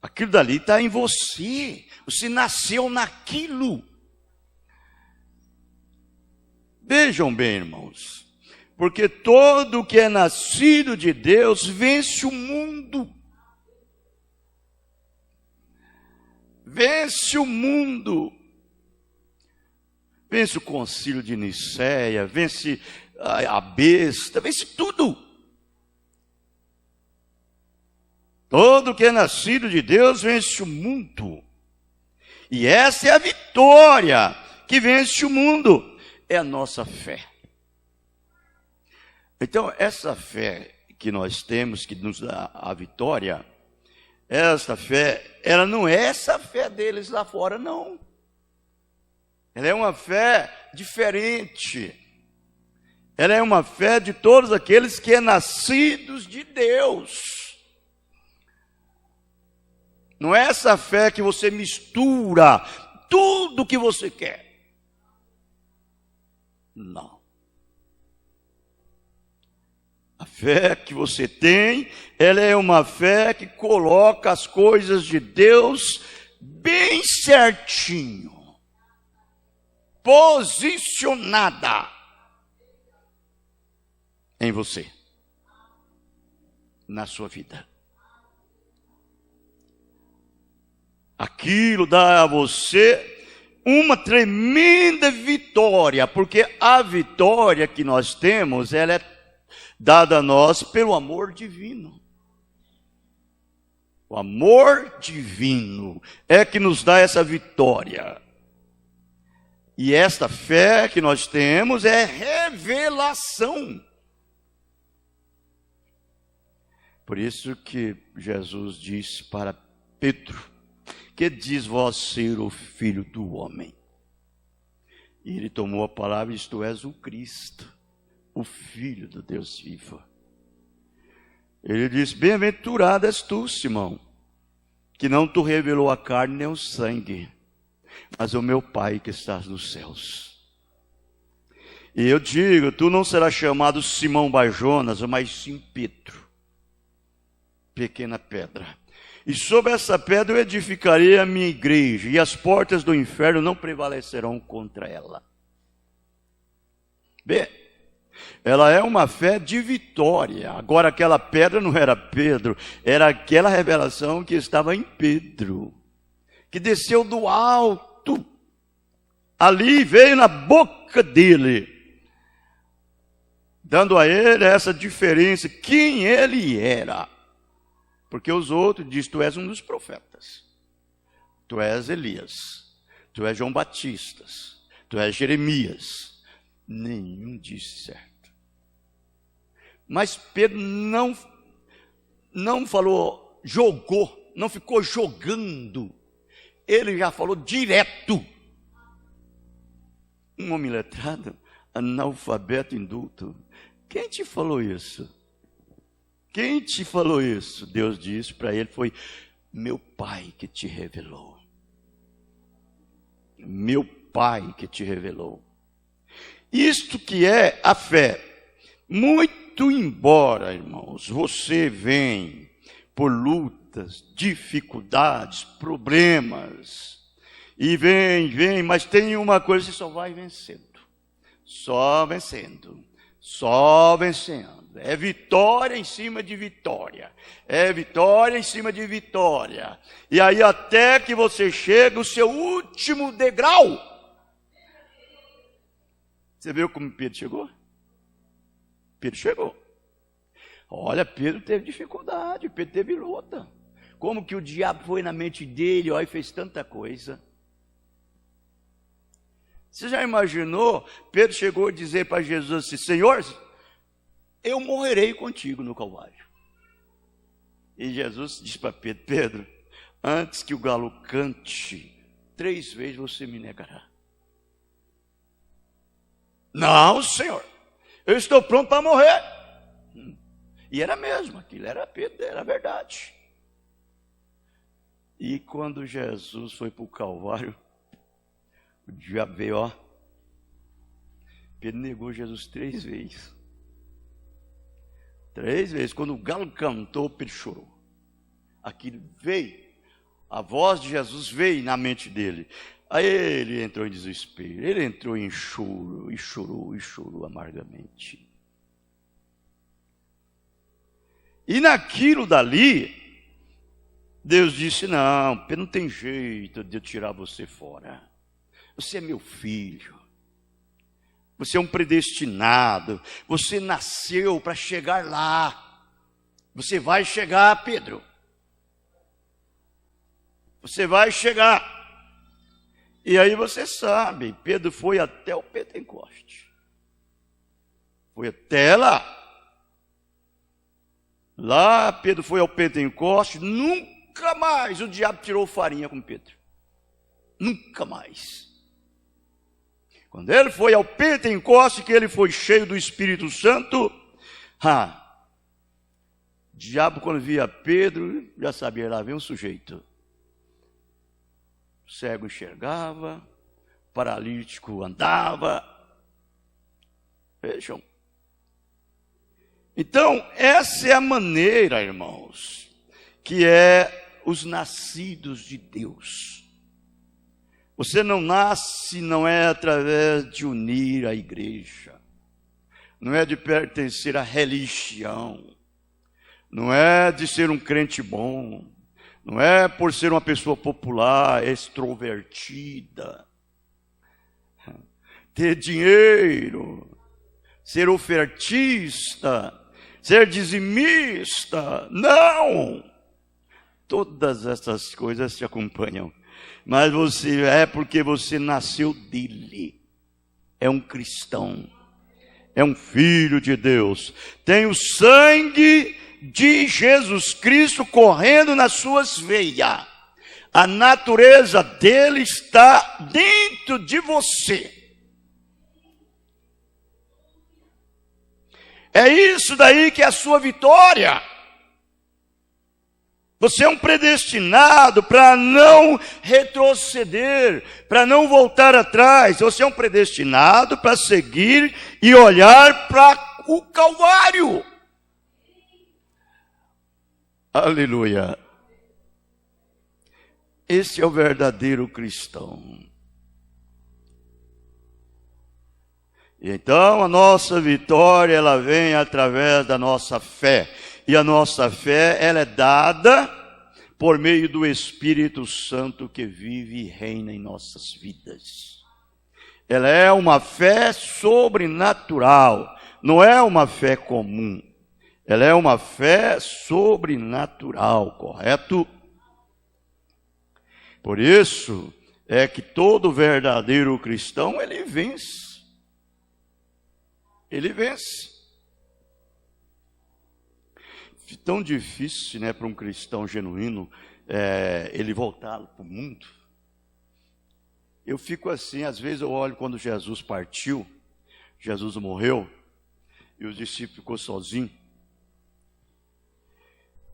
Aquilo dali está em você, você nasceu naquilo. Vejam bem, irmãos, Porque todo que é nascido de Deus vence o mundo. Vence o mundo. Vence o concílio de Nicéia, vence a besta, vence tudo. Todo que é nascido de Deus vence o mundo. E essa é a vitória que vence o mundo. É a nossa fé. Então, essa fé que nós temos, que nos dá a vitória, essa fé, ela não é essa fé deles lá fora, não. Ela é uma fé diferente. Ela é uma fé de todos aqueles que são nascidos de Deus. Não é essa fé que você mistura tudo que você quer. Não. A fé que você tem, ela é uma fé que coloca as coisas de Deus bem certinho. Posicionada em você, na sua vida. Aquilo dá a você uma tremenda vitória, porque a vitória que nós temos, ela é dada a nós pelo amor divino. O amor divino é que nos dá essa vitória. E esta fé que nós temos é revelação. Por isso que Jesus disse para Pedro: que diz vós ser o Filho do homem? E ele tomou a palavra e disse: tu és o Cristo, o Filho do Deus vivo. Ele disse: bem-aventurado és tu, Simão, que não te revelou a carne nem o sangue, mas o meu Pai que estás nos céus. E eu digo, tu não serás chamado Simão Bar-Jonas, mas sim Pedro, pequena pedra. E sobre essa pedra eu edificarei a minha igreja, e as portas do inferno não prevalecerão contra ela. Bem, ela é uma fé de vitória. Agora aquela pedra não era Pedro, era aquela revelação que estava em Pedro, que desceu do alto, ali veio na boca dele, dando a ele essa diferença, quem ele era. Porque os outros dizem: tu és um dos profetas, tu és Elias, tu és João Batista, tu és Jeremias. Nenhum disse certo. Mas Pedro não falou, jogou, não ficou jogando. Ele já falou direto. Um homem letrado, analfabeto indulto. Quem te falou isso? Quem te falou isso? Deus disse para ele: foi meu Pai que te revelou. Meu Pai que te revelou. Isto que é a fé. Muito embora, irmãos, você vem por lutas, dificuldades, problemas, e vem, mas tem uma coisa: você só vai vencendo. Só vencendo. Só vencendo. É vitória em cima de vitória. É vitória em cima de vitória. E aí até que você chega ao seu último degrau. Você viu como Pedro chegou? Pedro chegou. Olha, Pedro teve dificuldade, Pedro teve luta. Como que o diabo foi na mente dele, ó, e fez tanta coisa. Você já imaginou? Pedro chegou a dizer para Jesus assim: Senhor, eu morrerei contigo no Calvário. E Jesus disse para Pedro: Pedro, antes que o galo cante, 3 vezes você me negará. Não, Senhor, eu estou pronto para morrer. E era mesmo, aquilo era Pedro, era verdade. E quando Jesus foi para o Calvário, o diabo veio, ó. Pedro negou Jesus 3 vezes. 3 vezes. Quando o galo cantou, Pedro chorou. Aquilo veio, a voz de Jesus veio na mente dele. Aí ele entrou em desespero, ele entrou em choro, e chorou amargamente. E naquilo dali, Deus disse: não, Pedro, não tem jeito de eu tirar você fora. Você é meu filho. Você é um predestinado. Você nasceu para chegar lá. Você vai chegar, Pedro. Você vai chegar. E aí você sabe, Pedro foi até o Pentecoste. Foi até lá. Lá Pedro foi ao Pentecoste, nunca mais o diabo tirou farinha com Pedro. Nunca mais. Quando ele foi ao Pentecoste, que ele foi cheio do Espírito Santo, o diabo, quando via Pedro, já sabia, lá vem um sujeito. O cego enxergava, o paralítico andava. Vejam. Então, essa é a maneira, irmãos, que é os nascidos de Deus. Você não nasce, não é através de unir a igreja, não é de pertencer à religião, não é de ser um crente bom, não é por ser uma pessoa popular, extrovertida, ter dinheiro, ser ofertista, ser dizimista. Não! Todas essas coisas te acompanham. Mas você é porque você nasceu dele. É um cristão. É um filho de Deus. Tem o sangue de Jesus Cristo correndo nas suas veias. A natureza dele está dentro de você. É isso daí que é a sua vitória. Você é um predestinado para não retroceder, para não voltar atrás. Você é um predestinado para seguir e olhar para o Calvário. Aleluia. Esse é o verdadeiro cristão. E então a nossa vitória, ela vem através da nossa fé. E a nossa fé, ela é dada por meio do Espírito Santo que vive e reina em nossas vidas. Ela é uma fé sobrenatural, não é uma fé comum. Ela é uma fé sobrenatural, correto? Por isso é que todo verdadeiro cristão, ele vence. Ele vence. Tão difícil, né, para um cristão genuíno, ele voltar para o mundo. Eu fico assim, às vezes eu olho quando Jesus partiu, Jesus morreu, e os discípulos ficou sozinho.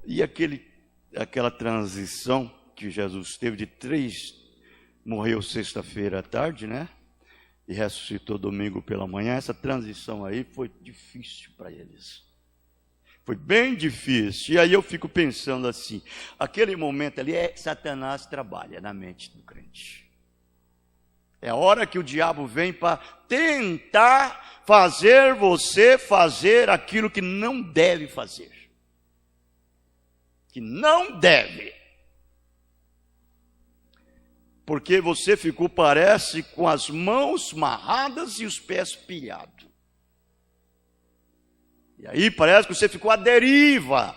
E aquela transição que Jesus teve de 3, morreu sexta-feira à tarde, né? E ressuscitou domingo pela manhã. Essa transição aí foi difícil para eles. Foi bem difícil. E aí eu fico pensando assim, aquele momento ali Satanás trabalha na mente do crente. É a hora que o diabo vem para tentar fazer você fazer aquilo que não deve fazer. Que não deve. Porque você ficou, parece, com as mãos amarradas e os pés pilhados. E aí parece que você ficou à deriva.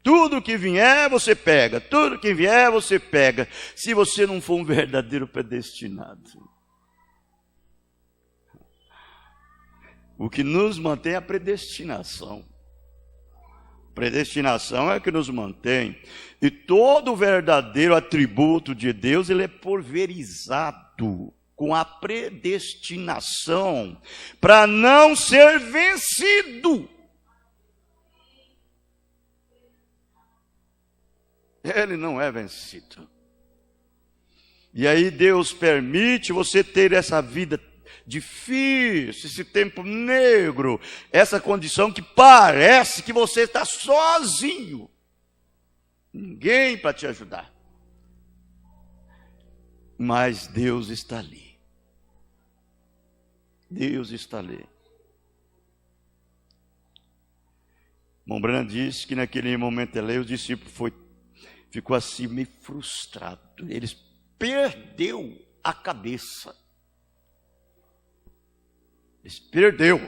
Tudo que vier, você pega. Tudo que vier, você pega. Se você não for um verdadeiro predestinado. O que nos mantém é a predestinação. Predestinação é que nos mantém. E todo verdadeiro atributo de Deus, ele é pulverizado com a predestinação para não ser vencido. Ele não é vencido. E aí Deus permite você ter essa vida difícil, esse tempo negro, essa condição que parece que você está sozinho. Ninguém para te ajudar. Mas Deus está ali. Deus está ali. Irmão Branham disse que naquele momento ali, os discípulos ficou assim meio frustrado. Eles perdeu a cabeça. Eles perdeu.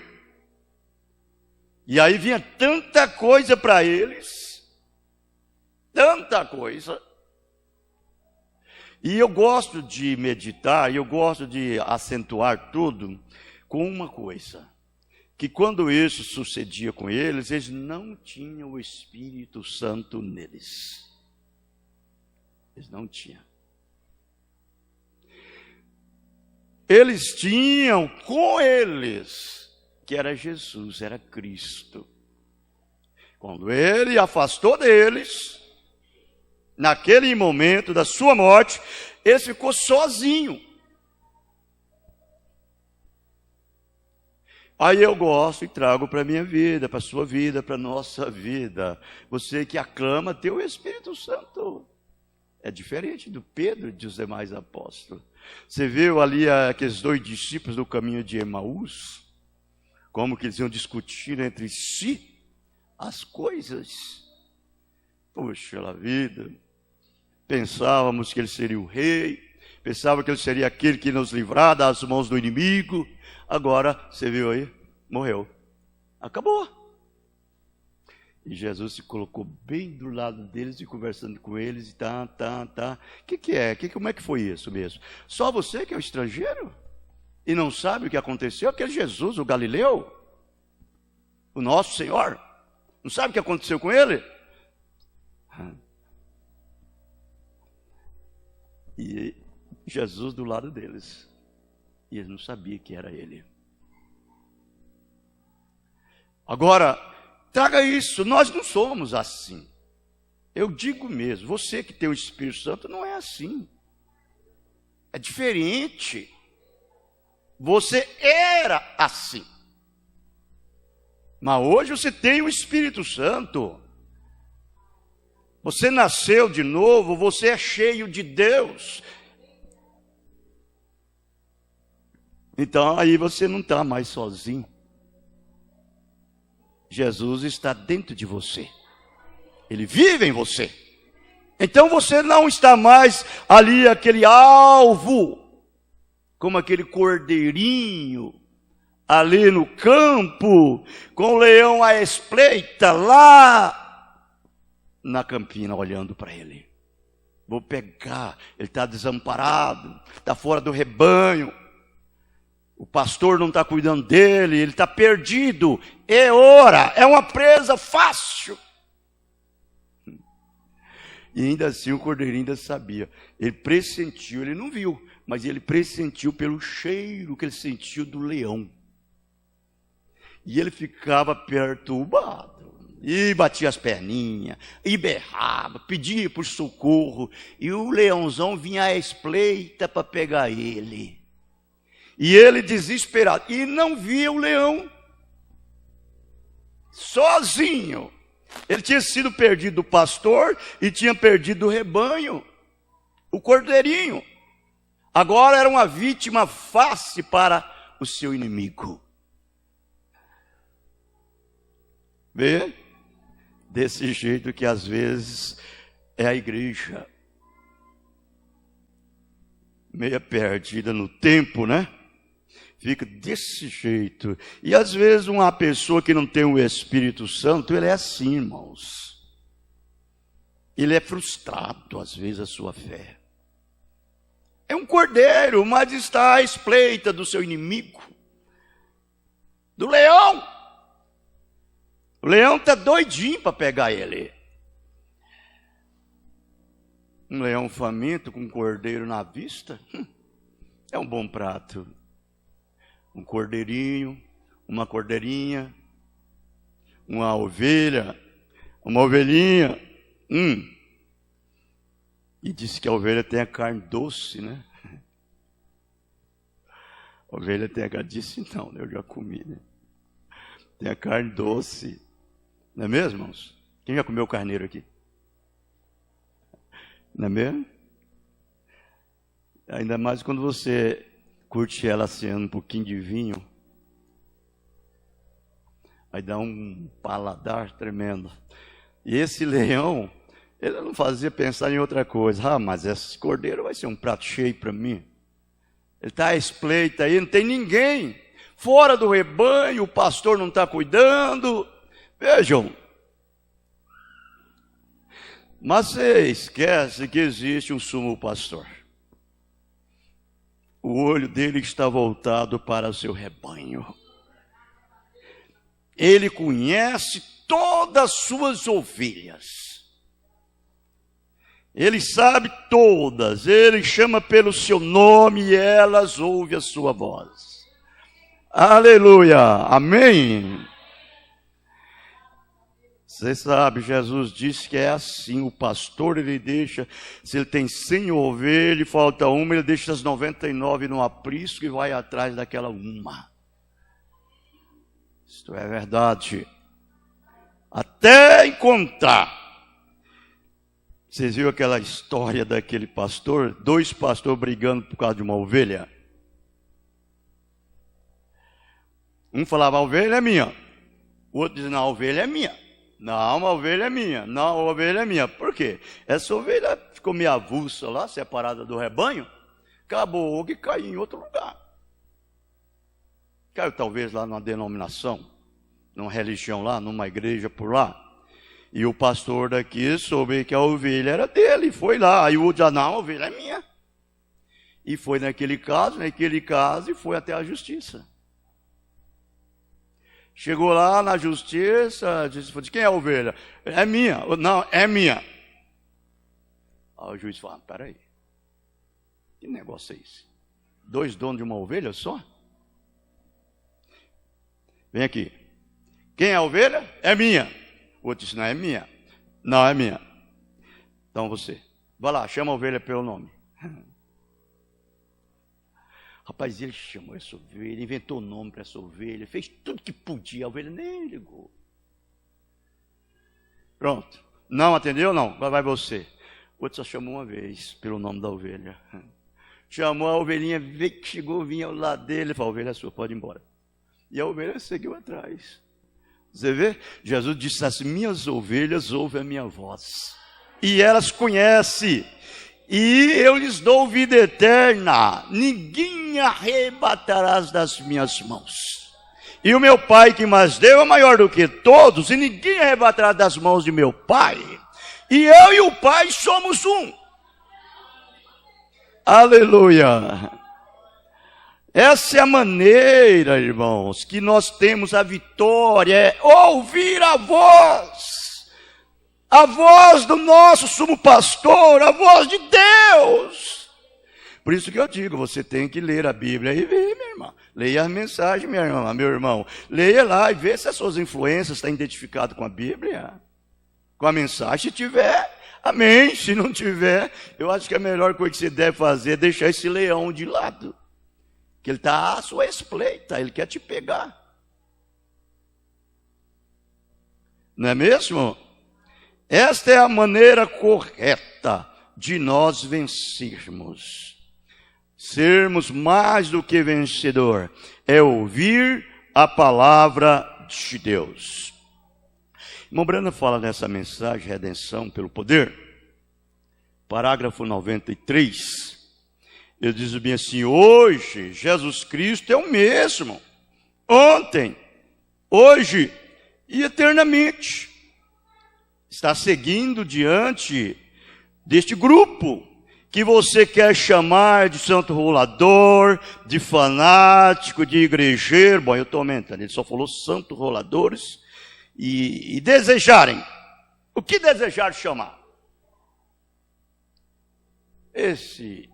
E aí vinha tanta coisa para eles, tanta coisa. E eu gosto de meditar, eu gosto de acentuar tudo com uma coisa, que quando isso sucedia com eles, eles não tinham o Espírito Santo neles. Eles não tinham. Eles tinham com eles, que era Jesus, era Cristo. Quando ele afastou deles, naquele momento da sua morte, ele ficou sozinho. Aí eu gosto e trago para a minha vida, para a sua vida, para a nossa vida. Você que aclama ter o Espírito Santo. É diferente do Pedro e dos demais apóstolos. Você viu ali aqueles 2 discípulos do caminho de Emaús? Como que eles iam discutir entre si as coisas. Puxa a vida. Pensávamos que ele seria o rei. Pensava que ele seria aquele que nos livrar das mãos do inimigo. Agora, você viu aí? Morreu. Acabou. E Jesus se colocou bem do lado deles e conversando com eles. E tá. O que é? Como é que foi isso mesmo? Só você que é o estrangeiro? E não sabe o que aconteceu? Aquele Jesus, o Galileu, o nosso Senhor, não sabe o que aconteceu com ele? E Jesus do lado deles, e eles não sabiam que era ele. Agora, traga isso, nós não somos assim. Eu digo mesmo, você que tem o Espírito Santo não é assim. É diferente. Você era assim. Mas hoje você tem o Espírito Santo. Você nasceu de novo, você é cheio de Deus. Então aí você não está mais sozinho. Jesus está dentro de você. Ele vive em você. Então você não está mais ali aquele alvo, como aquele cordeirinho ali no campo, com o leão à espreita lá na campina olhando para ele. Vou pegar, ele está desamparado, está fora do rebanho, o pastor não está cuidando dele, ele está perdido, é uma presa fácil. E ainda assim o cordeirinho ainda sabia, ele pressentiu, ele não viu, mas ele pressentiu pelo cheiro que ele sentiu do leão. E ele ficava perturbado, e batia as perninhas, e berrava, pedia por socorro, e o leãozão vinha à espreita para pegar ele. E ele desesperado, e não via o leão, sozinho. Ele tinha sido perdido do pastor e tinha perdido o rebanho, o cordeirinho. Agora era uma vítima fácil para o seu inimigo. Vê? Desse jeito que às vezes é a igreja. Meia perdida no tempo, né? Fica desse jeito. E às vezes uma pessoa que não tem o Espírito Santo, ele é assim, irmãos. Ele é frustrado, às vezes, a sua fé. É um cordeiro, mas está à espreita do seu inimigo. Do leão. O leão está doidinho para pegar ele. Um leão faminto com um cordeiro na vista, é um bom prato. Um cordeirinho, uma cordeirinha, uma ovelha, uma ovelhinha. E disse que a ovelha tem a carne doce, né? A ovelha tem a carne, disse não, eu já comi, né? Tem a carne doce, não é mesmo, irmãos? Quem já comeu carneiro aqui? Não é mesmo? Ainda mais quando você curte ela assim, um pouquinho de vinho. Aí dá um paladar tremendo. E esse leão, ele não fazia pensar em outra coisa. Mas esse cordeiro vai ser um prato cheio para mim. Ele está à espreita aí, não tem ninguém. Fora do rebanho, o pastor não está cuidando. Vejam. Mas você esquece que existe um sumo pastor. O olho dele está voltado para o seu rebanho. Ele conhece todas as suas ovelhas. Ele sabe todas. Ele chama pelo seu nome e elas ouvem a sua voz. Aleluia. Amém. Você sabe, Jesus disse que é assim, o pastor ele deixa, se ele tem 100 ovelhas e falta uma, ele deixa as 99 no aprisco e vai atrás daquela uma. Isto é verdade. Até encontrar. Vocês viram aquela história daquele pastor, 2 pastores brigando por causa de uma ovelha? Um falava, a ovelha é minha. O outro dizia, não, a ovelha é minha. Não, a ovelha é minha. Não, a ovelha é minha. Por quê? Essa ovelha ficou meio avulsa lá, separada do rebanho. Acabou que caiu em outro lugar. Caiu talvez lá numa denominação, numa religião lá, numa igreja por lá. E o pastor daqui soube que a ovelha era dele. Foi lá. Aí o outro disse, não, a ovelha é minha. E foi naquele caso, e foi até a justiça. Chegou lá na justiça, disse, de quem é a ovelha? É minha. Não, é minha. Aí o juiz fala, peraí, que negócio é esse? 2 donos de uma ovelha só? Vem aqui. Quem é a ovelha? É minha. O outro disse, não, é minha. Não, é minha. Então você, vai lá, chama a ovelha pelo nome. Rapaz, ele chamou essa ovelha, inventou o nome para essa ovelha, fez tudo que podia, a ovelha nem ligou. Pronto. Não atendeu? Não. Vai você. O outro só chamou uma vez pelo nome da ovelha. Chamou a ovelhinha, veio que chegou, vinha ao lado dele, falou, a ovelha é sua, pode ir embora. E a ovelha seguiu atrás. Você vê? Jesus disse, as minhas ovelhas ouvem a minha voz. E elas conhecem. E eu lhes dou vida eterna, ninguém arrebatarás das minhas mãos. E o meu Pai que mais deu é maior do que todos, e ninguém arrebatará das mãos de meu Pai. E eu e o Pai somos um. Aleluia. Essa é a maneira, irmãos, que nós temos a vitória, é ouvir a voz. A voz do nosso sumo pastor, a voz de Deus. Por isso que eu digo, você tem que ler a Bíblia e ver, minha irmã. Leia a mensagem, minha irmã, meu irmão. Leia lá e vê se as suas influências estão identificadas com a Bíblia. Com a mensagem, se tiver, amém. Se não tiver, eu acho que a melhor coisa que você deve fazer é deixar esse leão de lado. Que ele está à sua espreita, ele quer te pegar. Não é mesmo? Esta é a maneira correta de nós vencermos. Sermos mais do que vencedor. É ouvir a palavra de Deus. Irmão Brana fala nessa mensagem, redenção pelo poder. Parágrafo 93. Ele diz bem assim, hoje Jesus Cristo é o mesmo. Ontem, hoje e eternamente. Está seguindo diante deste grupo que você quer chamar de santo rolador, de fanático, de igrejeiro. Bom, eu estou aumentando, ele só falou santo roladores e desejarem. O que desejar chamar? Esse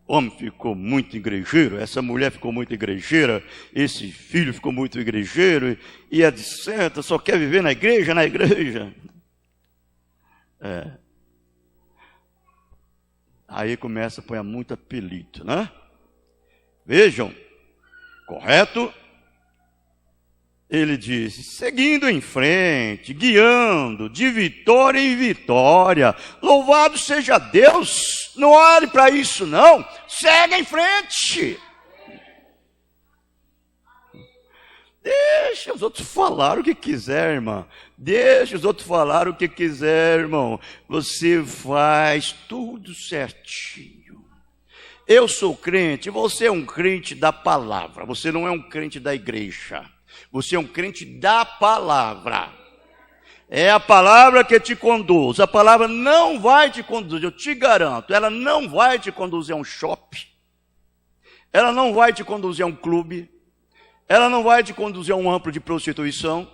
homem ficou muito igrejeiro, essa mulher ficou muito igrejeira, esse filho ficou muito igrejeiro e etc. Só quer viver na igreja, na igreja. Aí começa a pôr muito apelido, né? Vejam, correto? Ele diz, seguindo em frente, guiando, de vitória em vitória. Louvado seja Deus, não olhe para isso não, segue em frente. Deixa os outros falar o que quiser, irmão. Deixa os outros falar o que quiser, irmão. Você faz tudo certinho. Eu sou crente, você é um crente da palavra. Você não é um crente da igreja. Você é um crente da palavra. É a palavra que te conduz. A palavra não vai te conduzir, eu te garanto. Ela não vai te conduzir a um shopping. Ela não vai te conduzir a um clube. Ela não vai te conduzir a um amplo de prostituição.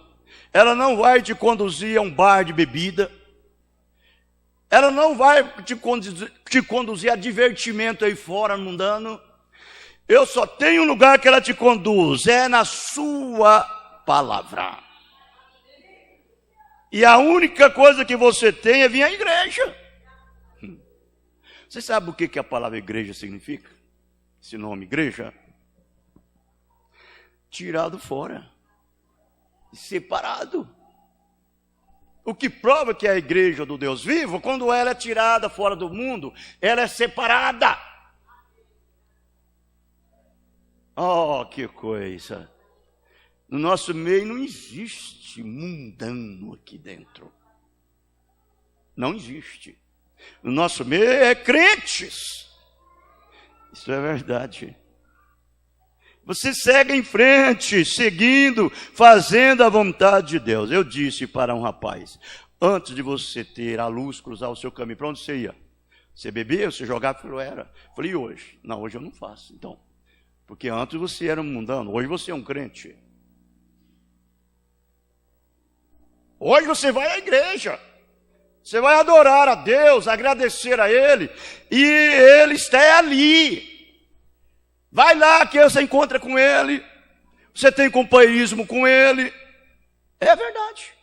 Ela não vai te conduzir a um bar de bebida. Ela não vai te conduzir a divertimento aí fora, mundano. Eu só tenho um lugar que ela te conduz, é na sua palavra. E a única coisa que você tem é vir à igreja. Você sabe o que a palavra igreja significa? Esse nome igreja? Tirado fora, separado. O que prova que é a igreja do Deus vivo, quando ela é tirada fora do mundo, ela é separada. Oh, que coisa! No nosso meio não existe mundano aqui dentro. Não existe. No nosso meio é crentes. Isso é verdade. Você segue em frente, seguindo, fazendo a vontade de Deus. Eu disse para um rapaz, antes de você ter a luz cruzar o seu caminho, para onde você ia? Você bebia, você jogava? Ele falou, era. Eu falei, e hoje? Não, hoje eu não faço. Então, porque antes você era um mundano, hoje você é um crente. Hoje você vai à igreja. Você vai adorar a Deus, agradecer a Ele, e Ele está ali. Vai lá que você encontra com Ele, você tem companheirismo com Ele. É verdade.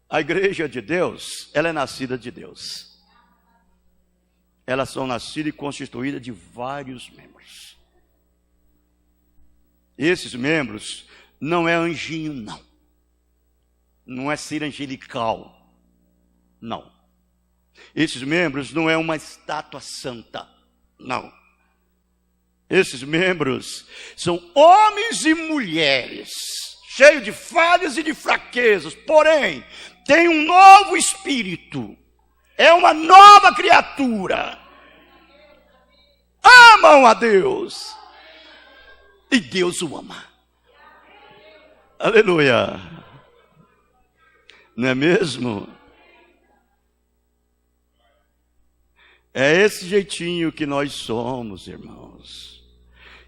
A igreja de Deus, ela é nascida de Deus. Elas são nascidas e constituídas de vários membros. Esses membros não é anjinho, não. Não é ser angelical, não. Esses membros não é uma estátua santa, não. Esses membros são homens e mulheres, cheios de falhas e de fraquezas, porém, tem um novo espírito, é uma nova criatura, amam a Deus, e Deus o ama. Aleluia. Não é mesmo? É esse jeitinho que nós somos, irmãos.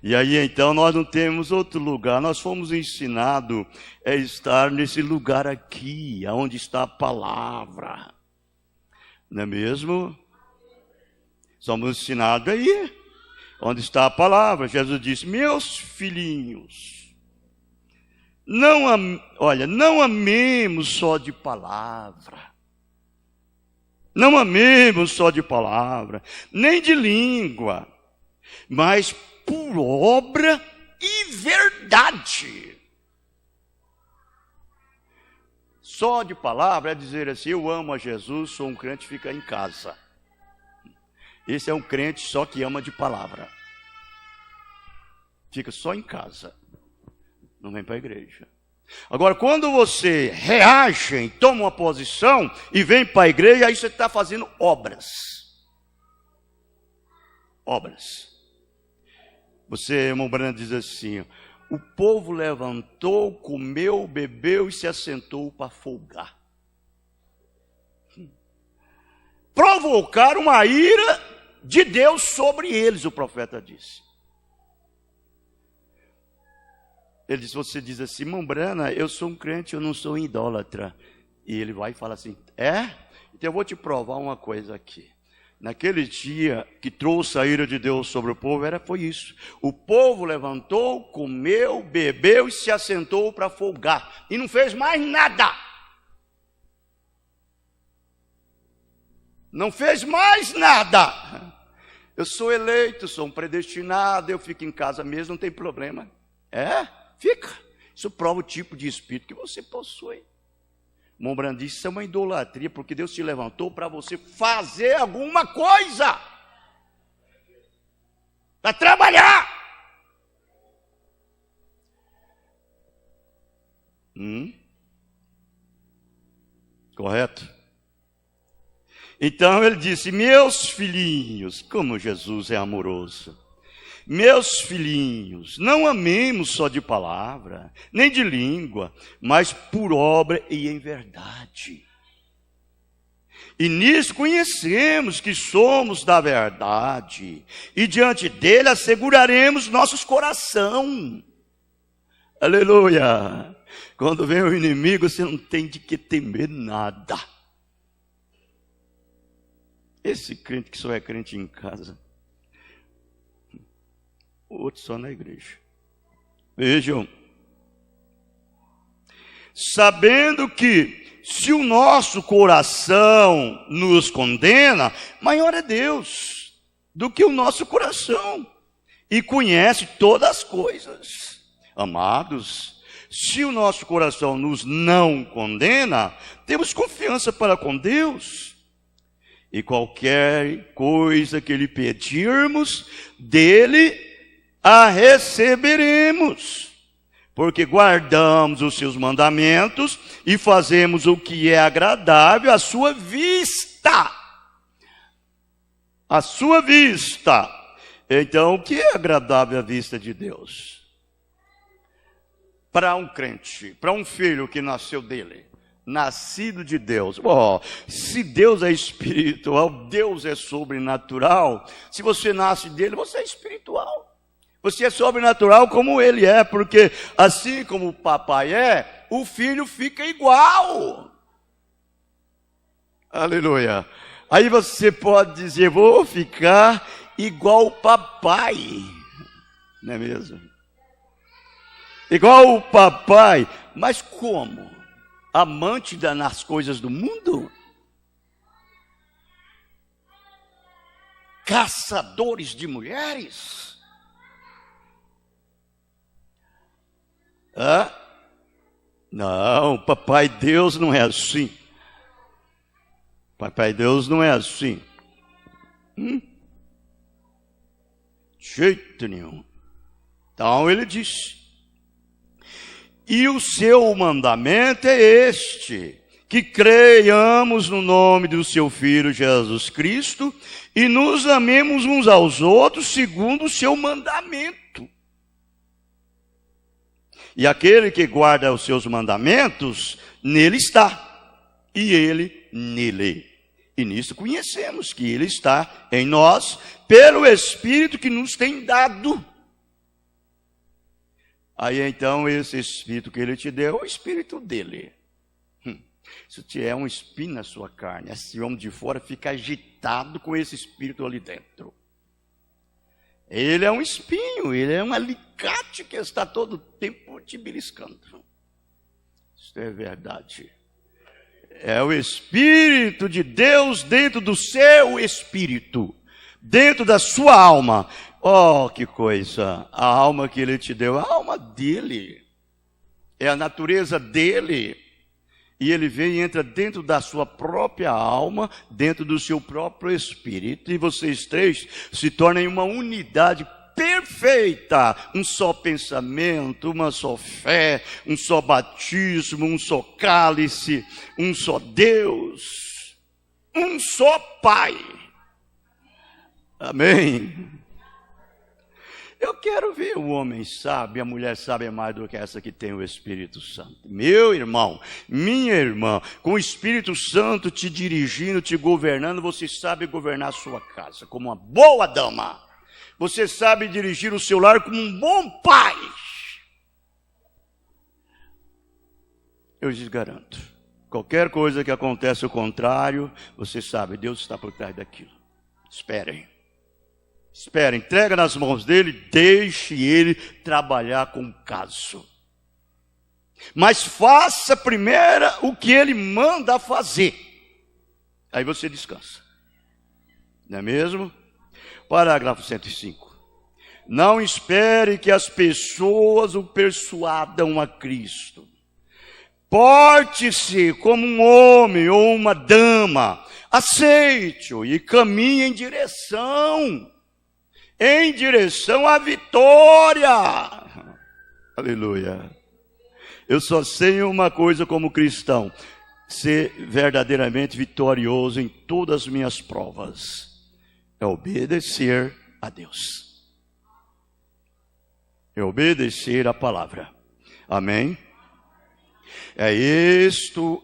E aí então nós não temos outro lugar. Nós fomos ensinados a estar nesse lugar aqui, onde está a palavra. Não é mesmo? Somos ensinados aí, onde está a palavra. Jesus disse, meus filhinhos, não amemos só de palavra. Não amemos só de palavra, nem de língua, mas por obra e verdade. Só de palavra é dizer assim, eu amo a Jesus, sou um crente, fica em casa. Esse é um crente só que ama de palavra. Fica só em casa. Não vem para a igreja. Agora, quando você reage, toma uma posição e vem para a igreja, aí você está fazendo obras. Obras. Você, irmão Brando, diz assim, o povo levantou, comeu, bebeu e se assentou para folgar. Provocar uma ira de Deus sobre eles, o profeta disse. Ele diz, você diz assim, irmão Brana, eu sou um crente, eu não sou idólatra. E ele vai e fala assim, é? Então eu vou te provar uma coisa aqui. Naquele dia que trouxe a ira de Deus sobre o povo, foi isso. O povo levantou, comeu, bebeu e se assentou para folgar. E não fez mais nada. Não fez mais nada. Eu sou eleito, sou um predestinado, eu fico em casa mesmo, não tem problema. É? Fica. Isso prova o tipo de espírito que você possui. O irmão Brando disse, isso é uma idolatria, porque Deus te levantou para você fazer alguma coisa. Para trabalhar. Correto? Então ele disse: meus filhinhos, como Jesus é amoroso. Meus filhinhos, não amemos só de palavra, nem de língua, mas por obra e em verdade. E nisso conhecemos que somos da verdade, e diante dele asseguraremos nossos corações. Aleluia! Quando vem o inimigo, você não tem de que temer nada. Esse crente que só é crente em casa, o outro só na igreja. Vejam, sabendo que se o nosso coração nos condena, maior é Deus do que o nosso coração, e conhece todas as coisas. Amados, se o nosso coração nos não condena, temos confiança para com Deus. E qualquer coisa que lhe pedirmos, dele a receberemos, porque guardamos os seus mandamentos e fazemos o que é agradável à sua vista. À sua vista. Então, o que é agradável à vista de Deus? Para um crente, para um filho que nasceu dele, nascido de Deus. Se Deus é espiritual, Deus é sobrenatural. Se você nasce dele, você é espiritual. Você é sobrenatural como ele é, porque assim como o papai é, o filho fica igual. Aleluia. Aí você pode dizer: vou ficar igual o papai. Não é mesmo? Igual o papai. Mas como? Amante nas coisas do mundo? Caçadores de mulheres? Não, papai Deus não é assim. Papai Deus não é assim. De jeito nenhum. Então ele disse: e o seu mandamento é este, que creiamos no nome do seu Filho Jesus Cristo e nos amemos uns aos outros segundo o seu mandamento. E aquele que guarda os seus mandamentos, nele está, e ele nele. E nisso conhecemos que ele está em nós, pelo Espírito que nos tem dado. Aí então esse Espírito que ele te deu é o Espírito dele. Se tiver um espinho na sua carne, esse homem de fora fica agitado com esse Espírito ali dentro. Ele é um espinho, ele é um alicate que está todo o tempo te beliscando. Isso é verdade. É o Espírito de Deus dentro do seu espírito, dentro da sua alma. Oh, que coisa! A alma que ele te deu, a alma dele, é a natureza dele. E ele vem e entra dentro da sua própria alma, dentro do seu próprio espírito, e vocês três se tornem uma unidade perfeita, um só pensamento, uma só fé, um só batismo, um só cálice, um só Deus, um só Pai. Amém? Eu quero ver o homem sábio, a mulher sábia mais do que essa que tem o Espírito Santo. Meu irmão, minha irmã, com o Espírito Santo te dirigindo, te governando, você sabe governar a sua casa como uma boa dama. Você sabe dirigir o seu lar como um bom pai. Eu lhes garanto, qualquer coisa que aconteça o contrário, você sabe, Deus está por trás daquilo. Esperem. Espera, entrega nas mãos dele, deixe ele trabalhar com o caso. Mas faça primeiro o que ele manda fazer. Aí você descansa. Não é mesmo? Parágrafo 105. Não espere que as pessoas o persuadam a Cristo. Porte-se como um homem ou uma dama. Aceite-o e caminhe em direção à vitória. Aleluia. Eu só sei uma coisa como cristão: ser verdadeiramente vitorioso em todas as minhas provas é obedecer a Deus, é obedecer a palavra. Amém? É isto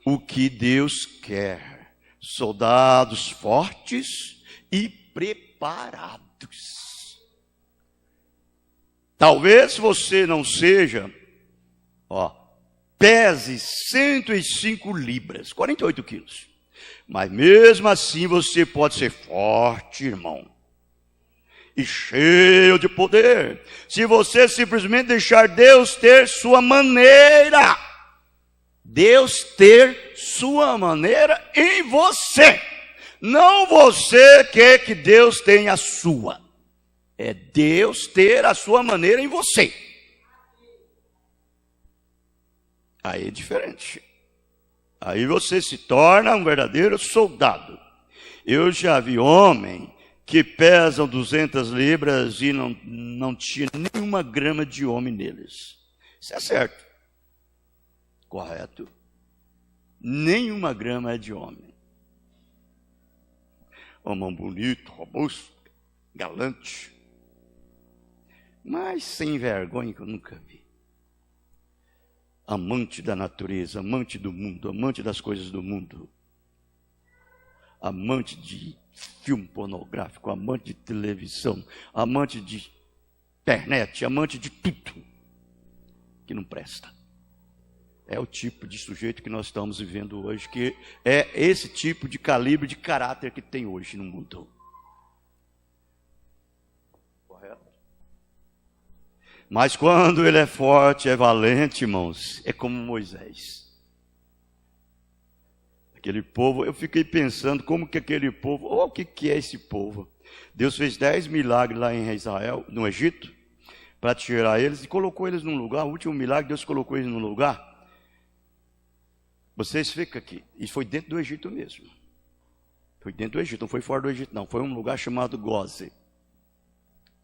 o que Deus quer: soldados fortes e preparados. Talvez você não seja, pese 105 libras, 48 quilos. Mas mesmo assim você pode ser forte, irmão, e cheio de poder, se você simplesmente deixar Deus ter sua maneira. Deus ter sua maneira em você. Não você quer que Deus tenha a sua. É Deus ter a sua maneira em você. Aí é diferente. Aí você se torna um verdadeiro soldado. Eu já vi homem que pesam 200 libras e não tinha nenhuma grama de homem neles. Isso é certo. Correto? Nenhuma grama é de homem. Homem bonito, robusto, galante, mas sem vergonha, que eu nunca vi. Amante da natureza, amante do mundo, amante das coisas do mundo, amante de filme pornográfico, amante de televisão, amante de internet, amante de tudo que não presta. É o tipo de sujeito que nós estamos vivendo hoje, que é esse tipo de calibre de caráter que tem hoje no mundo. Correto? Mas quando ele é forte, é valente, irmãos, é como Moisés. Aquele povo, eu fiquei pensando como que aquele povo, o que é esse povo? Deus fez 10 milagres lá em Israel, no Egito, para tirar eles e colocou eles num lugar. O último milagre, Deus colocou eles num lugar. Vocês ficam aqui. E foi dentro do Egito mesmo. Foi dentro do Egito, não foi fora do Egito, não. Foi um lugar chamado Goze,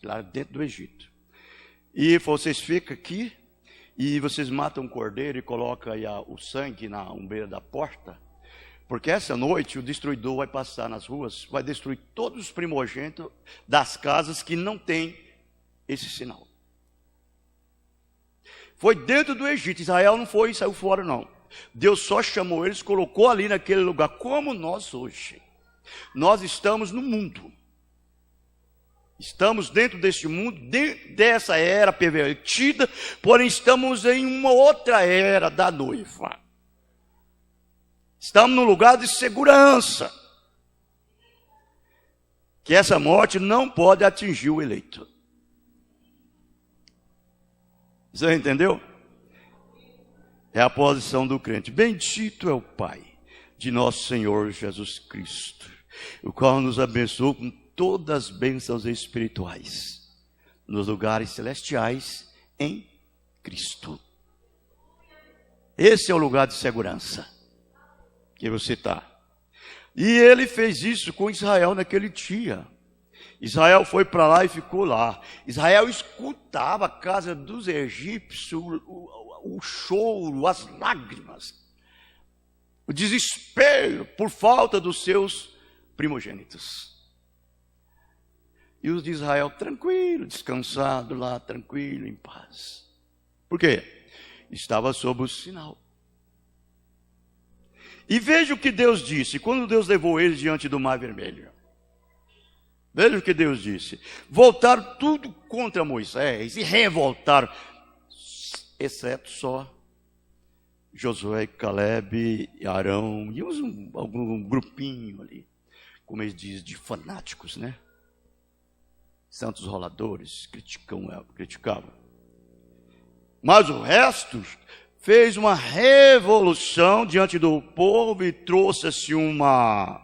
lá dentro do Egito. E vocês ficam aqui, e vocês matam um cordeiro e colocam aí o sangue na umbeira da porta. Porque essa noite o destruidor vai passar nas ruas, vai destruir todos os primogênitos das casas que não têm esse sinal. Foi dentro do Egito. Israel não foi e saiu fora, não. Deus só chamou eles, colocou ali naquele lugar, como nós hoje. Nós estamos no mundo. Estamos dentro deste mundo, dentro dessa era pervertida, porém estamos em uma outra era da noiva. Estamos num lugar de segurança. Que essa morte não pode atingir o eleito. Você entendeu? É a posição do crente. Bendito é o Pai de nosso Senhor Jesus Cristo, o qual nos abençoou com todas as bênçãos espirituais nos lugares celestiais em Cristo. Esse é o lugar de segurança que você está. E ele fez isso com Israel naquele dia. Israel foi para lá e ficou lá. Israel escutava a casa dos egípcios, o choro, as lágrimas, o desespero por falta dos seus primogênitos. E os de Israel tranquilo, descansado lá, tranquilo, em paz. Por quê? Estava sob o sinal. E veja o que Deus disse, quando Deus levou eles diante do Mar Vermelho. Veja o que Deus disse. Voltaram tudo contra Moisés e revoltaram, exceto só Josué, Caleb, Arão e algum grupinho ali, como eles dizem, de fanáticos, né? Santos roladores, criticavam. Mas o resto fez uma revolução diante do povo e trouxe-se uma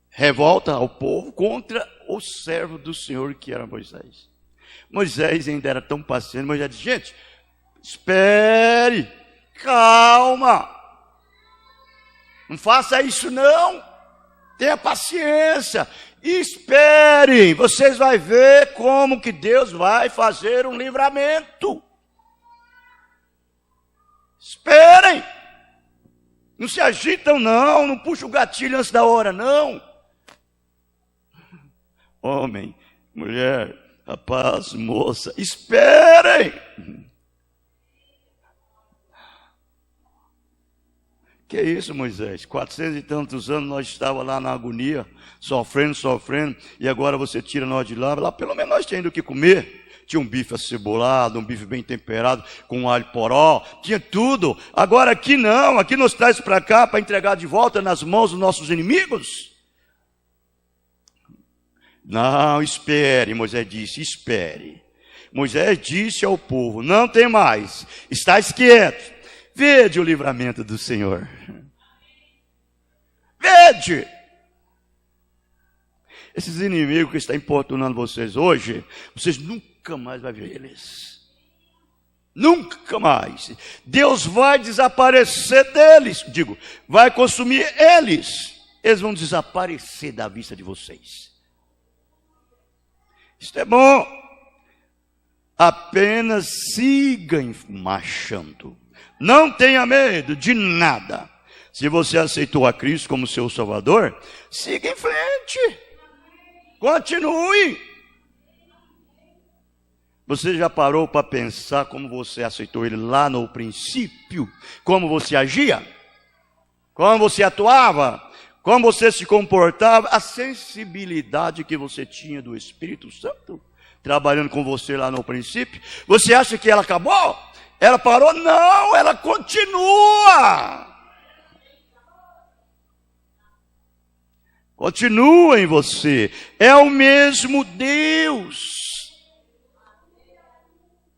revolta ao povo contra o servo do Senhor, que era Moisés. Moisés ainda era tão paciente, Moisés disse: gente, espere, calma, não faça isso não, tenha paciência. Esperem, vocês vão ver como que Deus vai fazer um livramento. Esperem. Não se agitam não, não puxa o gatilho antes da hora não. Homem, mulher, rapaz, moça, esperem. Que isso, Moisés? 400 e tantos anos nós estávamos lá na agonia, sofrendo, e agora você tira nós de lá. Lá pelo menos nós tínhamos o que comer. Tinha um bife acebolado, um bife bem temperado, com alho poró, tinha tudo. Agora aqui não, aqui nos traz para cá para entregar de volta nas mãos dos nossos inimigos. Não, espere, Moisés disse, espere. Moisés disse ao povo, não tem mais, estáis quietos, vede o livramento do Senhor. Vede. Esses inimigos que estão importunando vocês hoje, vocês nunca mais vão ver eles. Nunca mais. Deus vai desaparecer deles. Digo, vai consumir eles. Eles vão desaparecer da vista de vocês. Isto é bom. Apenas siga marchando. Não tenha medo de nada. Se você aceitou a Cristo como seu Salvador, siga em frente. Continue. Você já parou para pensar como você aceitou Ele lá no princípio? Como você agia? Como você atuava? Como você se comportava? A sensibilidade que você tinha do Espírito Santo trabalhando com você lá no princípio. Você acha que ela acabou? Ela parou? Não, ela continua. Continua em você. É o mesmo Deus.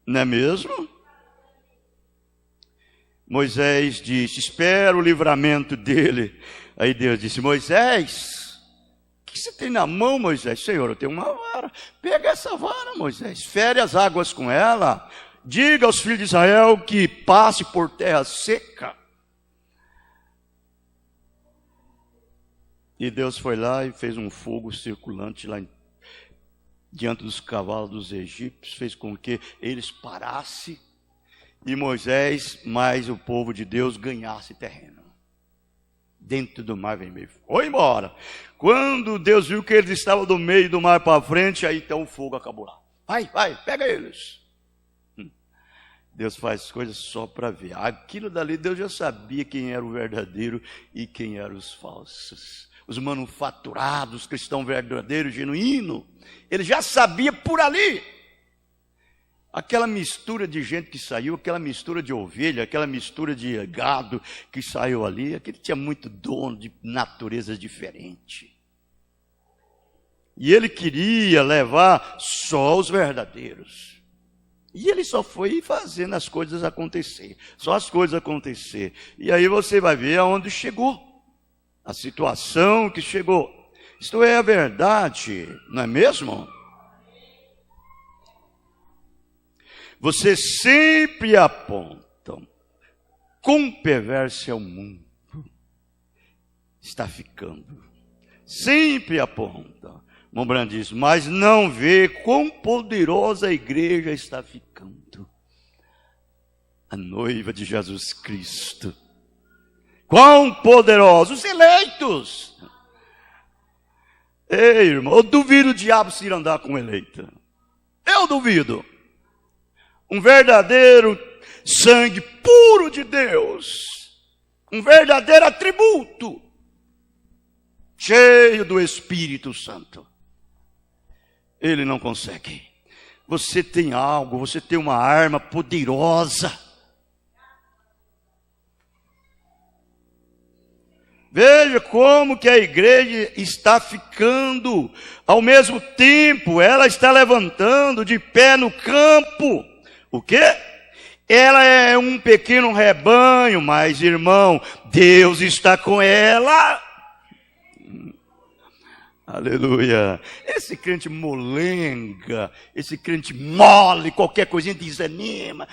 Não é mesmo? Moisés disse, espera o livramento dele. Aí Deus disse, Moisés, o que você tem na mão, Moisés? Senhor, eu tenho uma vara. Pega essa vara, Moisés, fere as águas com ela. Diga aos filhos de Israel que passe por terra seca. E Deus foi lá e fez um fogo circulante lá diante dos cavalos dos egípcios, fez com que eles parassem, e Moisés, mais o povo de Deus, ganhasse terreno. Dentro do mar vermelho. Foi embora. Quando Deus viu que eles estavam do meio do mar para frente, aí então o fogo acabou lá. Vai, pega eles. Deus faz coisas só para ver. Aquilo dali Deus já sabia quem era o verdadeiro e quem eram os falsos. Os manufaturados, cristão verdadeiro, genuíno. Ele já sabia por ali. Aquela mistura de gente que saiu, aquela mistura de ovelha, aquela mistura de gado que saiu ali, aquele tinha muito dono de natureza diferente. E ele queria levar só os verdadeiros. E ele só foi fazendo as coisas acontecer. Só as coisas acontecer. E aí você vai ver aonde chegou. A situação que chegou. Isto é a verdade, não é mesmo? Você sempre aponta quão perverso é o mundo. Está ficando. Sempre aponta. Mombrand diz, mas não vê quão poderosa a igreja está ficando. A noiva de Jesus Cristo. Quão poderosos, eleitos. Ei, irmão, eu duvido o diabo se ir andar com eleita. Eu duvido. Um verdadeiro sangue puro de Deus. Um verdadeiro atributo. Cheio do Espírito Santo. Ele não consegue. Você tem algo, você tem uma arma poderosa. Veja como que a igreja está ficando. Ao mesmo tempo, ela está levantando de pé no campo. O quê? Ela é um pequeno rebanho, mas, irmão, Deus está com ela. Aleluia. Esse crente molenga, esse crente mole, qualquer coisinha desanima.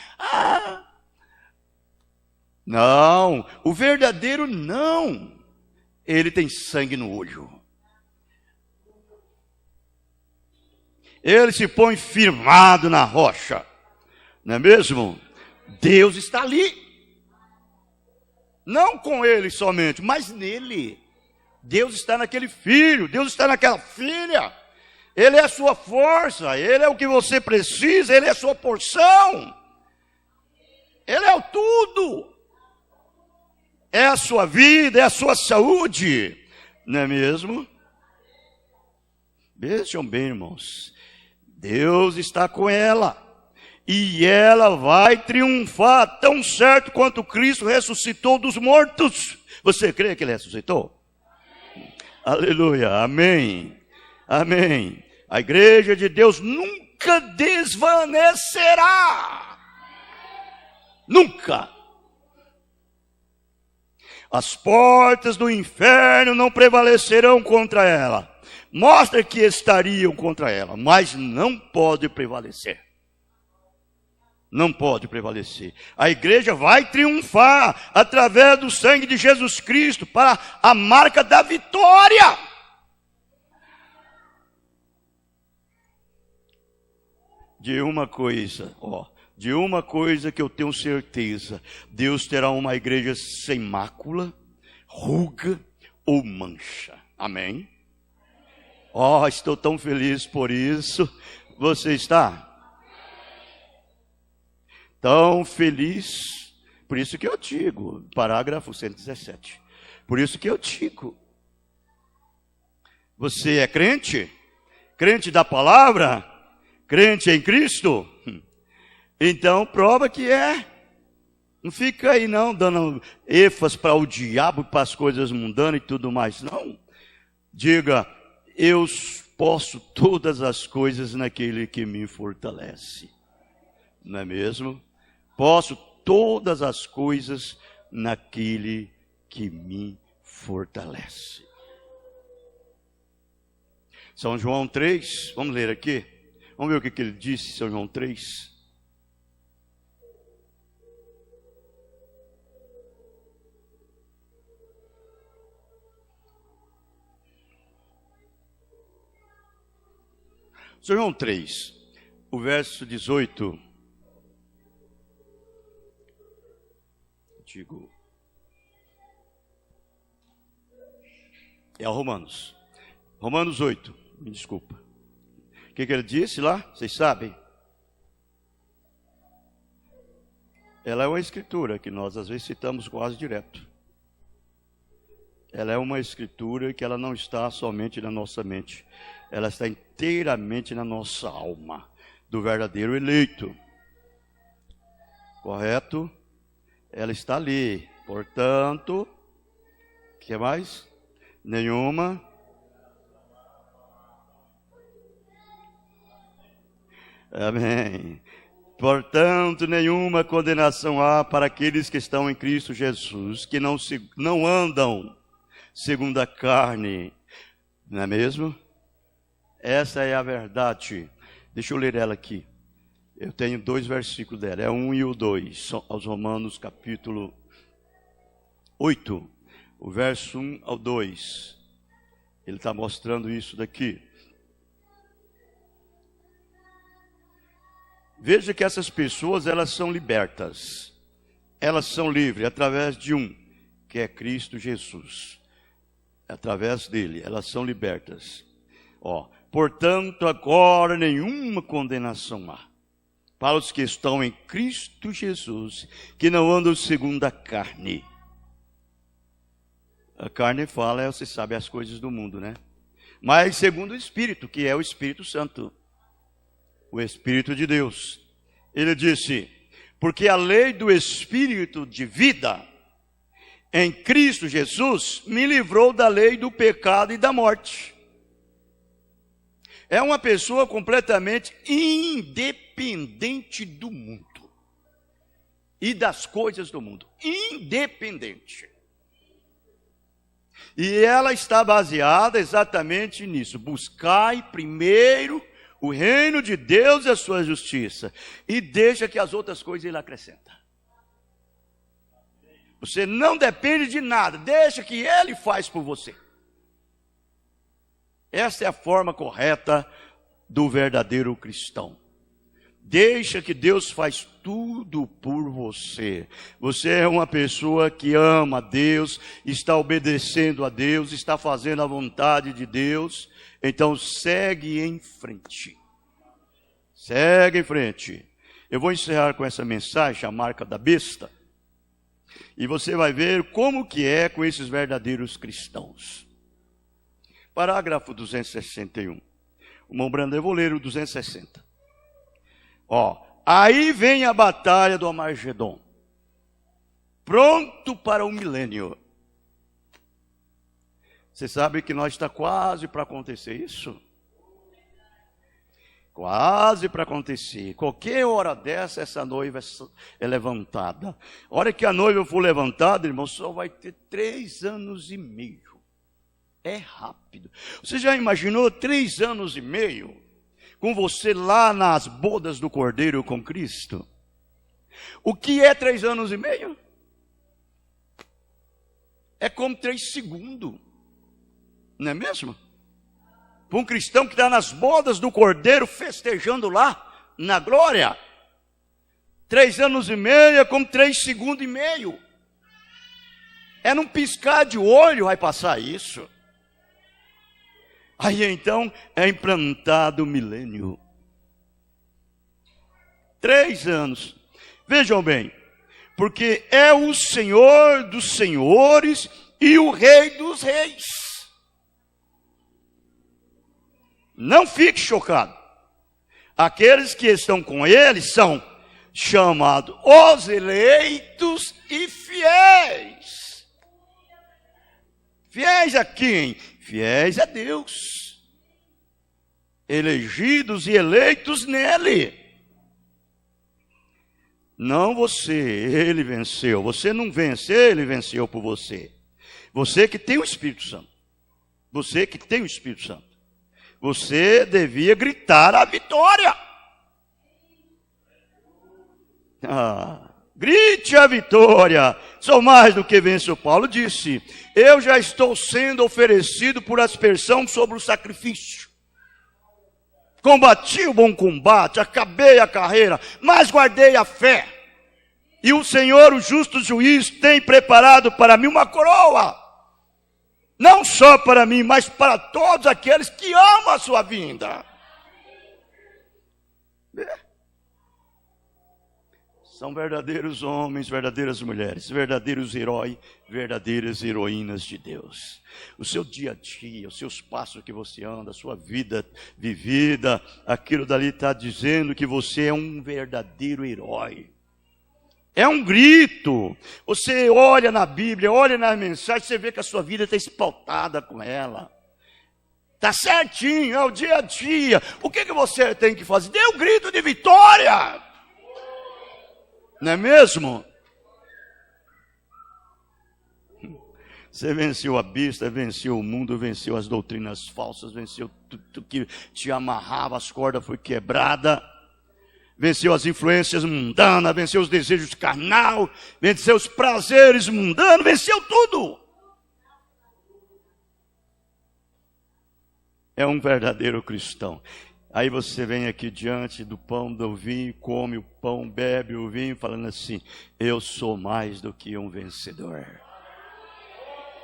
Não, o verdadeiro não. Ele tem sangue no olho. Ele se põe firmado na rocha. Não é mesmo? Deus está ali. Não com ele somente, mas nele. Deus está naquele filho, Deus está naquela filha. Ele é a sua força, ele é o que você precisa, ele é a sua porção. Ele é o tudo. É a sua vida, é a sua saúde. Não é mesmo? Vejam bem, irmãos. Deus está com ela. E ela vai triunfar tão certo quanto Cristo ressuscitou dos mortos. Você crê que ele ressuscitou? Aleluia, amém, amém. A igreja de Deus nunca desvanecerá. Nunca. As portas do inferno não prevalecerão contra ela. Mostra que estariam contra ela, mas não pode prevalecer. Não pode prevalecer. A igreja vai triunfar através do sangue de Jesus Cristo para a marca da vitória. De uma coisa que eu tenho certeza, Deus terá uma igreja sem mácula, ruga ou mancha. Amém? Estou tão feliz por isso. Você está? Tão feliz, por isso que eu digo, parágrafo 117, por isso que eu digo, você é crente? Crente da palavra? Crente em Cristo? Então prova que é. Não fica aí não, dando ênfase para o diabo, para as coisas mundanas e tudo mais, não. Diga, eu posso todas as coisas naquele que me fortalece. Não é mesmo? Posso todas as coisas naquele que me fortalece. São João 3, vamos ler aqui. Vamos ver o que ele disse, São João 3. São João 3, o verso 18. É o Romanos 8, me desculpa. O que ele disse lá? Vocês sabem? Ela é uma escritura que nós às vezes citamos quase direto. Ela é uma escritura que ela não está somente na nossa mente, ela está inteiramente na nossa alma, do verdadeiro eleito. Correto? Ela está ali, portanto, o que mais? Nenhuma. Amém. Portanto, nenhuma condenação há para aqueles que estão em Cristo Jesus, que não andam segundo a carne, não é mesmo? Essa é a verdade. Deixa eu ler ela aqui. Eu tenho 2 versículos dela, é 1 e o 2, aos Romanos capítulo 8, o verso 1 ao 2. Ele está mostrando isso daqui. Veja que essas pessoas, elas são libertas. Elas são livres através de um, que é Cristo Jesus. Através dele, elas são libertas. Portanto, agora nenhuma condenação há para os que estão em Cristo Jesus, que não andam segundo a carne. A carne fala, você sabe, as coisas do mundo, né? Mas segundo o Espírito, que é o Espírito Santo, o Espírito de Deus. Ele disse, porque a lei do Espírito de vida em Cristo Jesus me livrou da lei do pecado e da morte. É uma pessoa completamente independente do mundo e das coisas do mundo. Independente. E ela está baseada exatamente nisso. Buscai primeiro o reino de Deus e a sua justiça, e deixa que as outras coisas ele acrescenta. Você não depende de nada, deixa que ele faz por você. Essa é a forma correta do verdadeiro cristão. Deixa que Deus faz tudo por você. Você é uma pessoa que ama a Deus, está obedecendo a Deus, está fazendo a vontade de Deus. Então segue em frente. Segue em frente. Eu vou encerrar com essa mensagem, a marca da besta. E você vai ver como que é com esses verdadeiros cristãos. Parágrafo 261. O irmão Brandão, eu vou ler o 260. Aí vem a batalha do Armagedon, pronto para o milênio. Você sabe que nós está quase para acontecer isso? Quase para acontecer. Qualquer hora dessa, essa noiva é levantada. A hora que a noiva for levantada, irmão, só vai ter 3 anos e meio. É rápido. Você já imaginou 3 anos e meio? Com você lá nas bodas do Cordeiro com Cristo. O que é 3 anos e meio? É como 3 segundos. Não é mesmo? Para um cristão que está nas bodas do Cordeiro, festejando lá, na glória. 3 anos e meio é como 3 segundos e meio. É num piscar de olho vai passar isso. Aí então é implantado o milênio. 3 anos. Vejam bem, porque é o Senhor dos senhores e o Rei dos reis. Não fique chocado. Aqueles que estão com ele são chamados os eleitos e fiéis. Fiéis a quem? Fiéis a Deus, elegidos e eleitos nele. Não você, ele venceu. Você não vence, ele venceu por você. Você que tem o Espírito Santo. Você que tem o Espírito Santo. Você devia gritar a vitória. Grite a vitória. Sou mais do que vencedor. Paulo disse: eu já estou sendo oferecido por aspersão sobre o sacrifício. Combati o bom combate, acabei a carreira, mas guardei a fé. E o Senhor, o justo juiz, tem preparado para mim uma coroa. Não só para mim, mas para todos aqueles que amam a sua vinda. São verdadeiros homens, verdadeiras mulheres, verdadeiros heróis, verdadeiras heroínas de Deus. O seu dia a dia, os seus passos que você anda, a sua vida vivida, aquilo dali está dizendo que você é um verdadeiro herói. É um grito. Você olha na Bíblia, olha na mensagem, você vê que a sua vida está espaltada com ela. Está certinho, é o dia a dia. O que você tem que fazer? Dê um grito de vitória. Não é mesmo? Você venceu a besta, venceu o mundo, venceu as doutrinas falsas, venceu tudo que te amarrava, as cordas foi quebrada, venceu as influências mundanas, venceu os desejos carnal, venceu os prazeres mundanos, venceu tudo. É um verdadeiro cristão. Aí você vem aqui diante do pão, do vinho, come o pão, bebe o vinho, falando assim: eu sou mais do que um vencedor.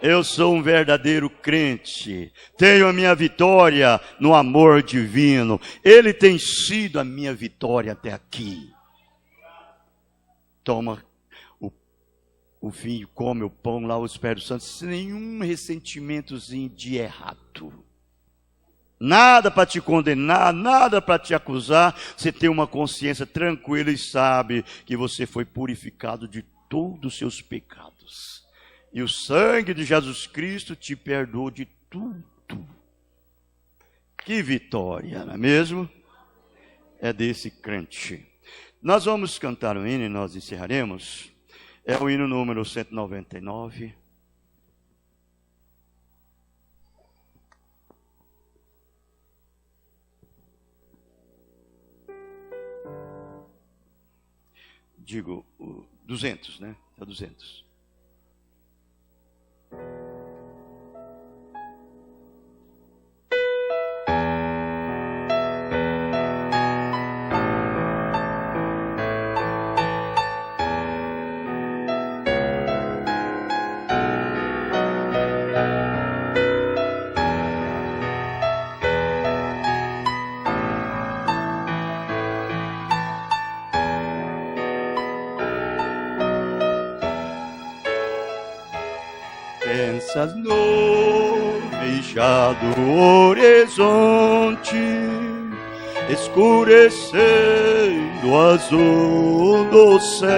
Eu sou um verdadeiro crente. Tenho a minha vitória no amor divino. Ele tem sido a minha vitória até aqui. Toma o vinho, come o pão lá, os pés do santo, sem nenhum ressentimentozinho de errado. Nada para te condenar, nada para te acusar. Você tem uma consciência tranquila e sabe que você foi purificado de todos os seus pecados. E o sangue de Jesus Cristo te perdoou de tudo. Que vitória, não é mesmo? É desse crente. Nós vamos cantar um hino e nós encerraremos. É o hino número 199. Digo, 200, né? É 200. densas nuvens já do horizonte, escurecendo o azul do céu.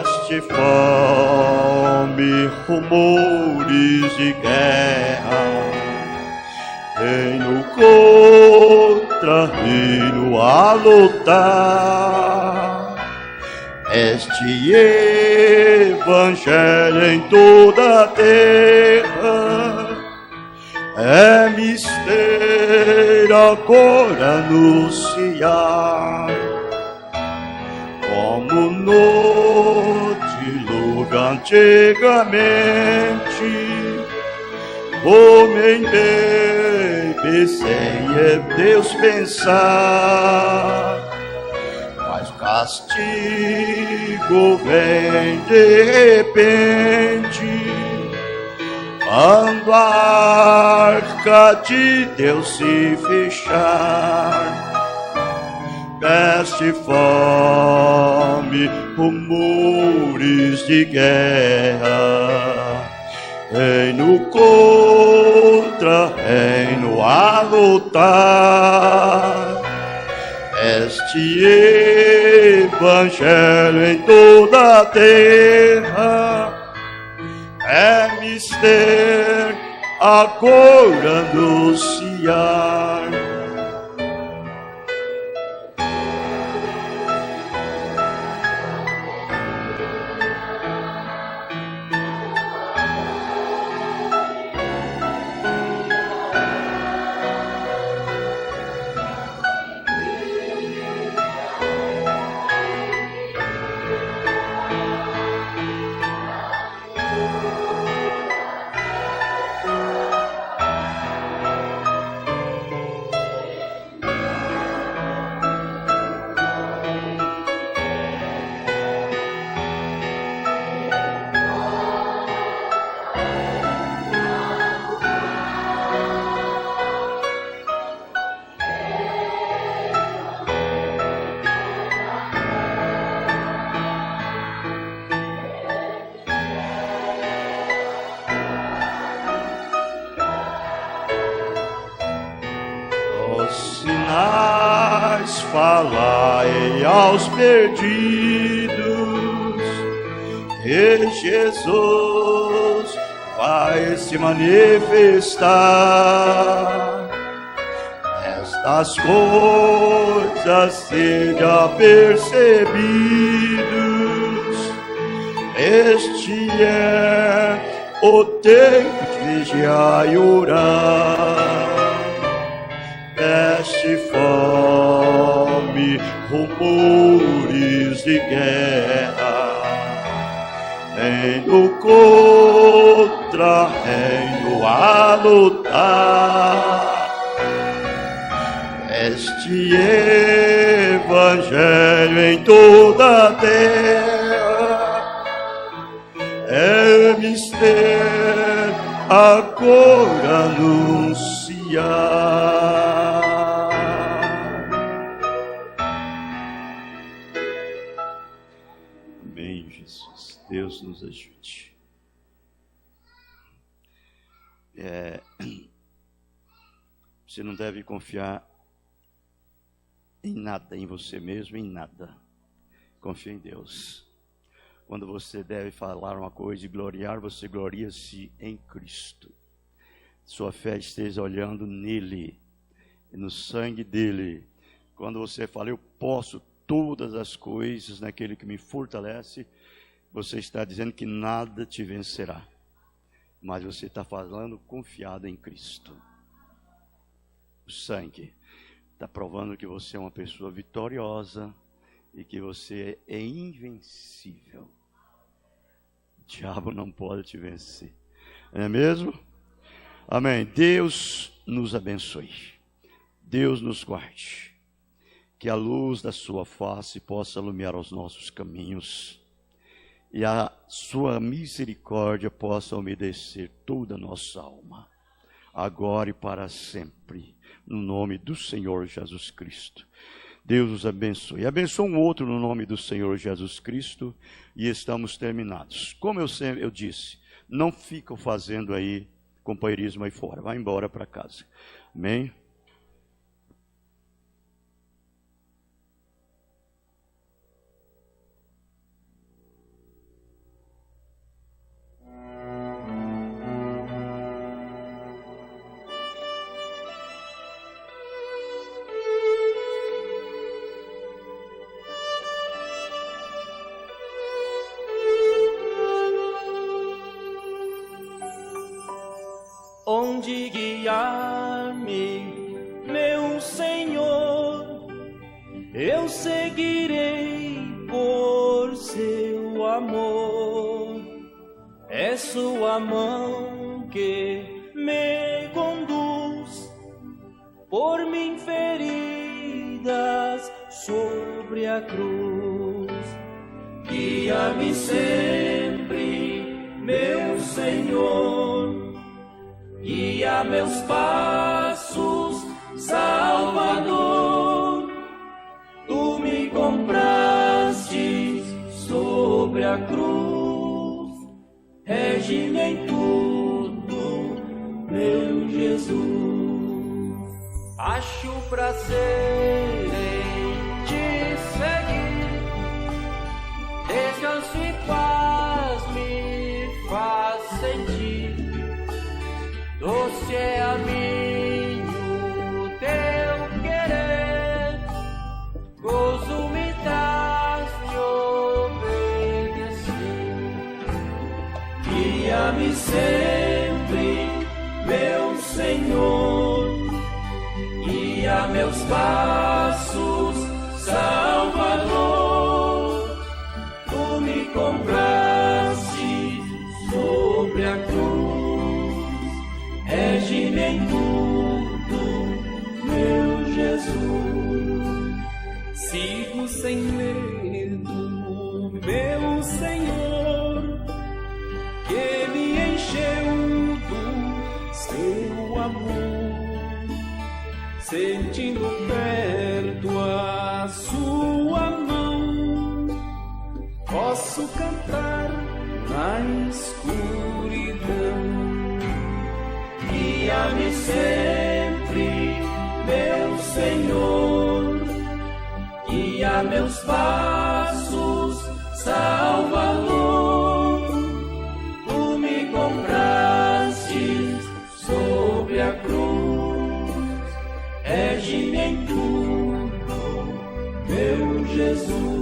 Este fome, rumores de guerra, reino contra reino a lutar. Este evangelho em toda a terra é mistério agora anunciar. Como no dilúvio antigamente, homem bebe sem Deus pensar, mas o castigo vem de repente, quando a arca de Deus se fechar. Peste, fome, rumores de guerra, reino contra reino a lutar. Este evangelho em toda a terra é mistério agora anunciar. Sinais falai aos perdidos que Jesus vai se manifestar. Estas coisas sejam percebidos, este é o tempo de vigiar e orar. Peste, fome, rumores de guerra, reino contra reino a lutar. Este evangelho em toda a terra é mistério agora anunciar. Deus nos ajude. Você não deve confiar em nada, em você mesmo, em nada. Confie em Deus. Quando você deve falar uma coisa e gloriar, você gloria-se em Cristo. Sua fé esteja olhando nele, no sangue dele. Quando você fala, eu posso todas as coisas naquele que me fortalece, você está dizendo que nada te vencerá, mas você está falando confiado em Cristo. O sangue está provando que você é uma pessoa vitoriosa e que você é invencível. O diabo não pode te vencer, não é mesmo? Amém. Deus nos abençoe, Deus nos guarde, que a luz da sua face possa iluminar os nossos caminhos, e a sua misericórdia possa umedecer toda a nossa alma, agora e para sempre, no nome do Senhor Jesus Cristo. Deus os abençoe. Abençoe um outro no nome do Senhor Jesus Cristo, e estamos terminados. Como eu disse, não fica fazendo aí companheirismo aí fora, vai embora para casa. Amém? Onde guiar-me, meu Senhor, eu seguirei por seu amor. É sua mão que me conduz por mim feridas sobre a cruz. Guia-me sempre, meu Senhor, guia meus passos, Salvador. Tu me compraste sobre a cruz, rege-me em tudo, meu Jesus. Acho prazer em te seguir, descanso e paz me faz sentir. Doce é a mim o teu querer, gozo me traz te obedecer. Guia-me sempre, meu Senhor, guia meus passos, Salvador. Tu me compraste sobre a cruz, rege-me em tudo, meu Jesus. Sigo sem medo, meu Senhor, que me encheu do seu amor. Sentindo perto a sua mão, posso cantar na escuridão. Guia-me sempre, meu Senhor, guia meus passos, Salvador. Tu me compraste sobre a cruz, rege-me em tudo, meu Jesus.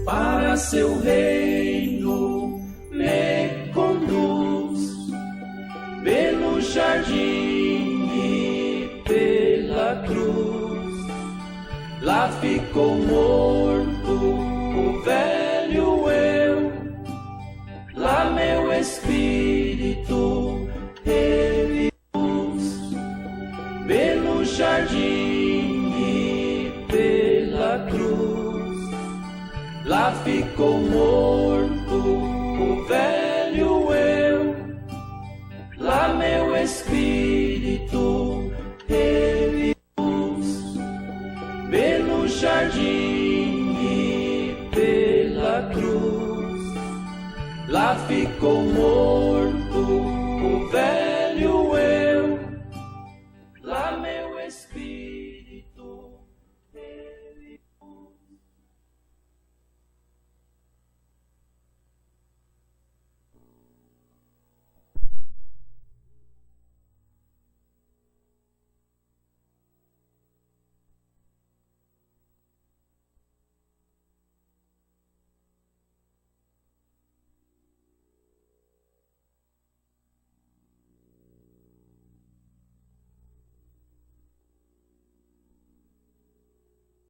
Para seu reino me conduz, pelo jardim e pela cruz. Lá ficou morto o velho eu, lá meu espírito reluz. Pelo jardim e pela cruz, lá ficou morto o velho eu, lá meu espírito reluz. Pelo jardim e pela cruz, lá ficou morto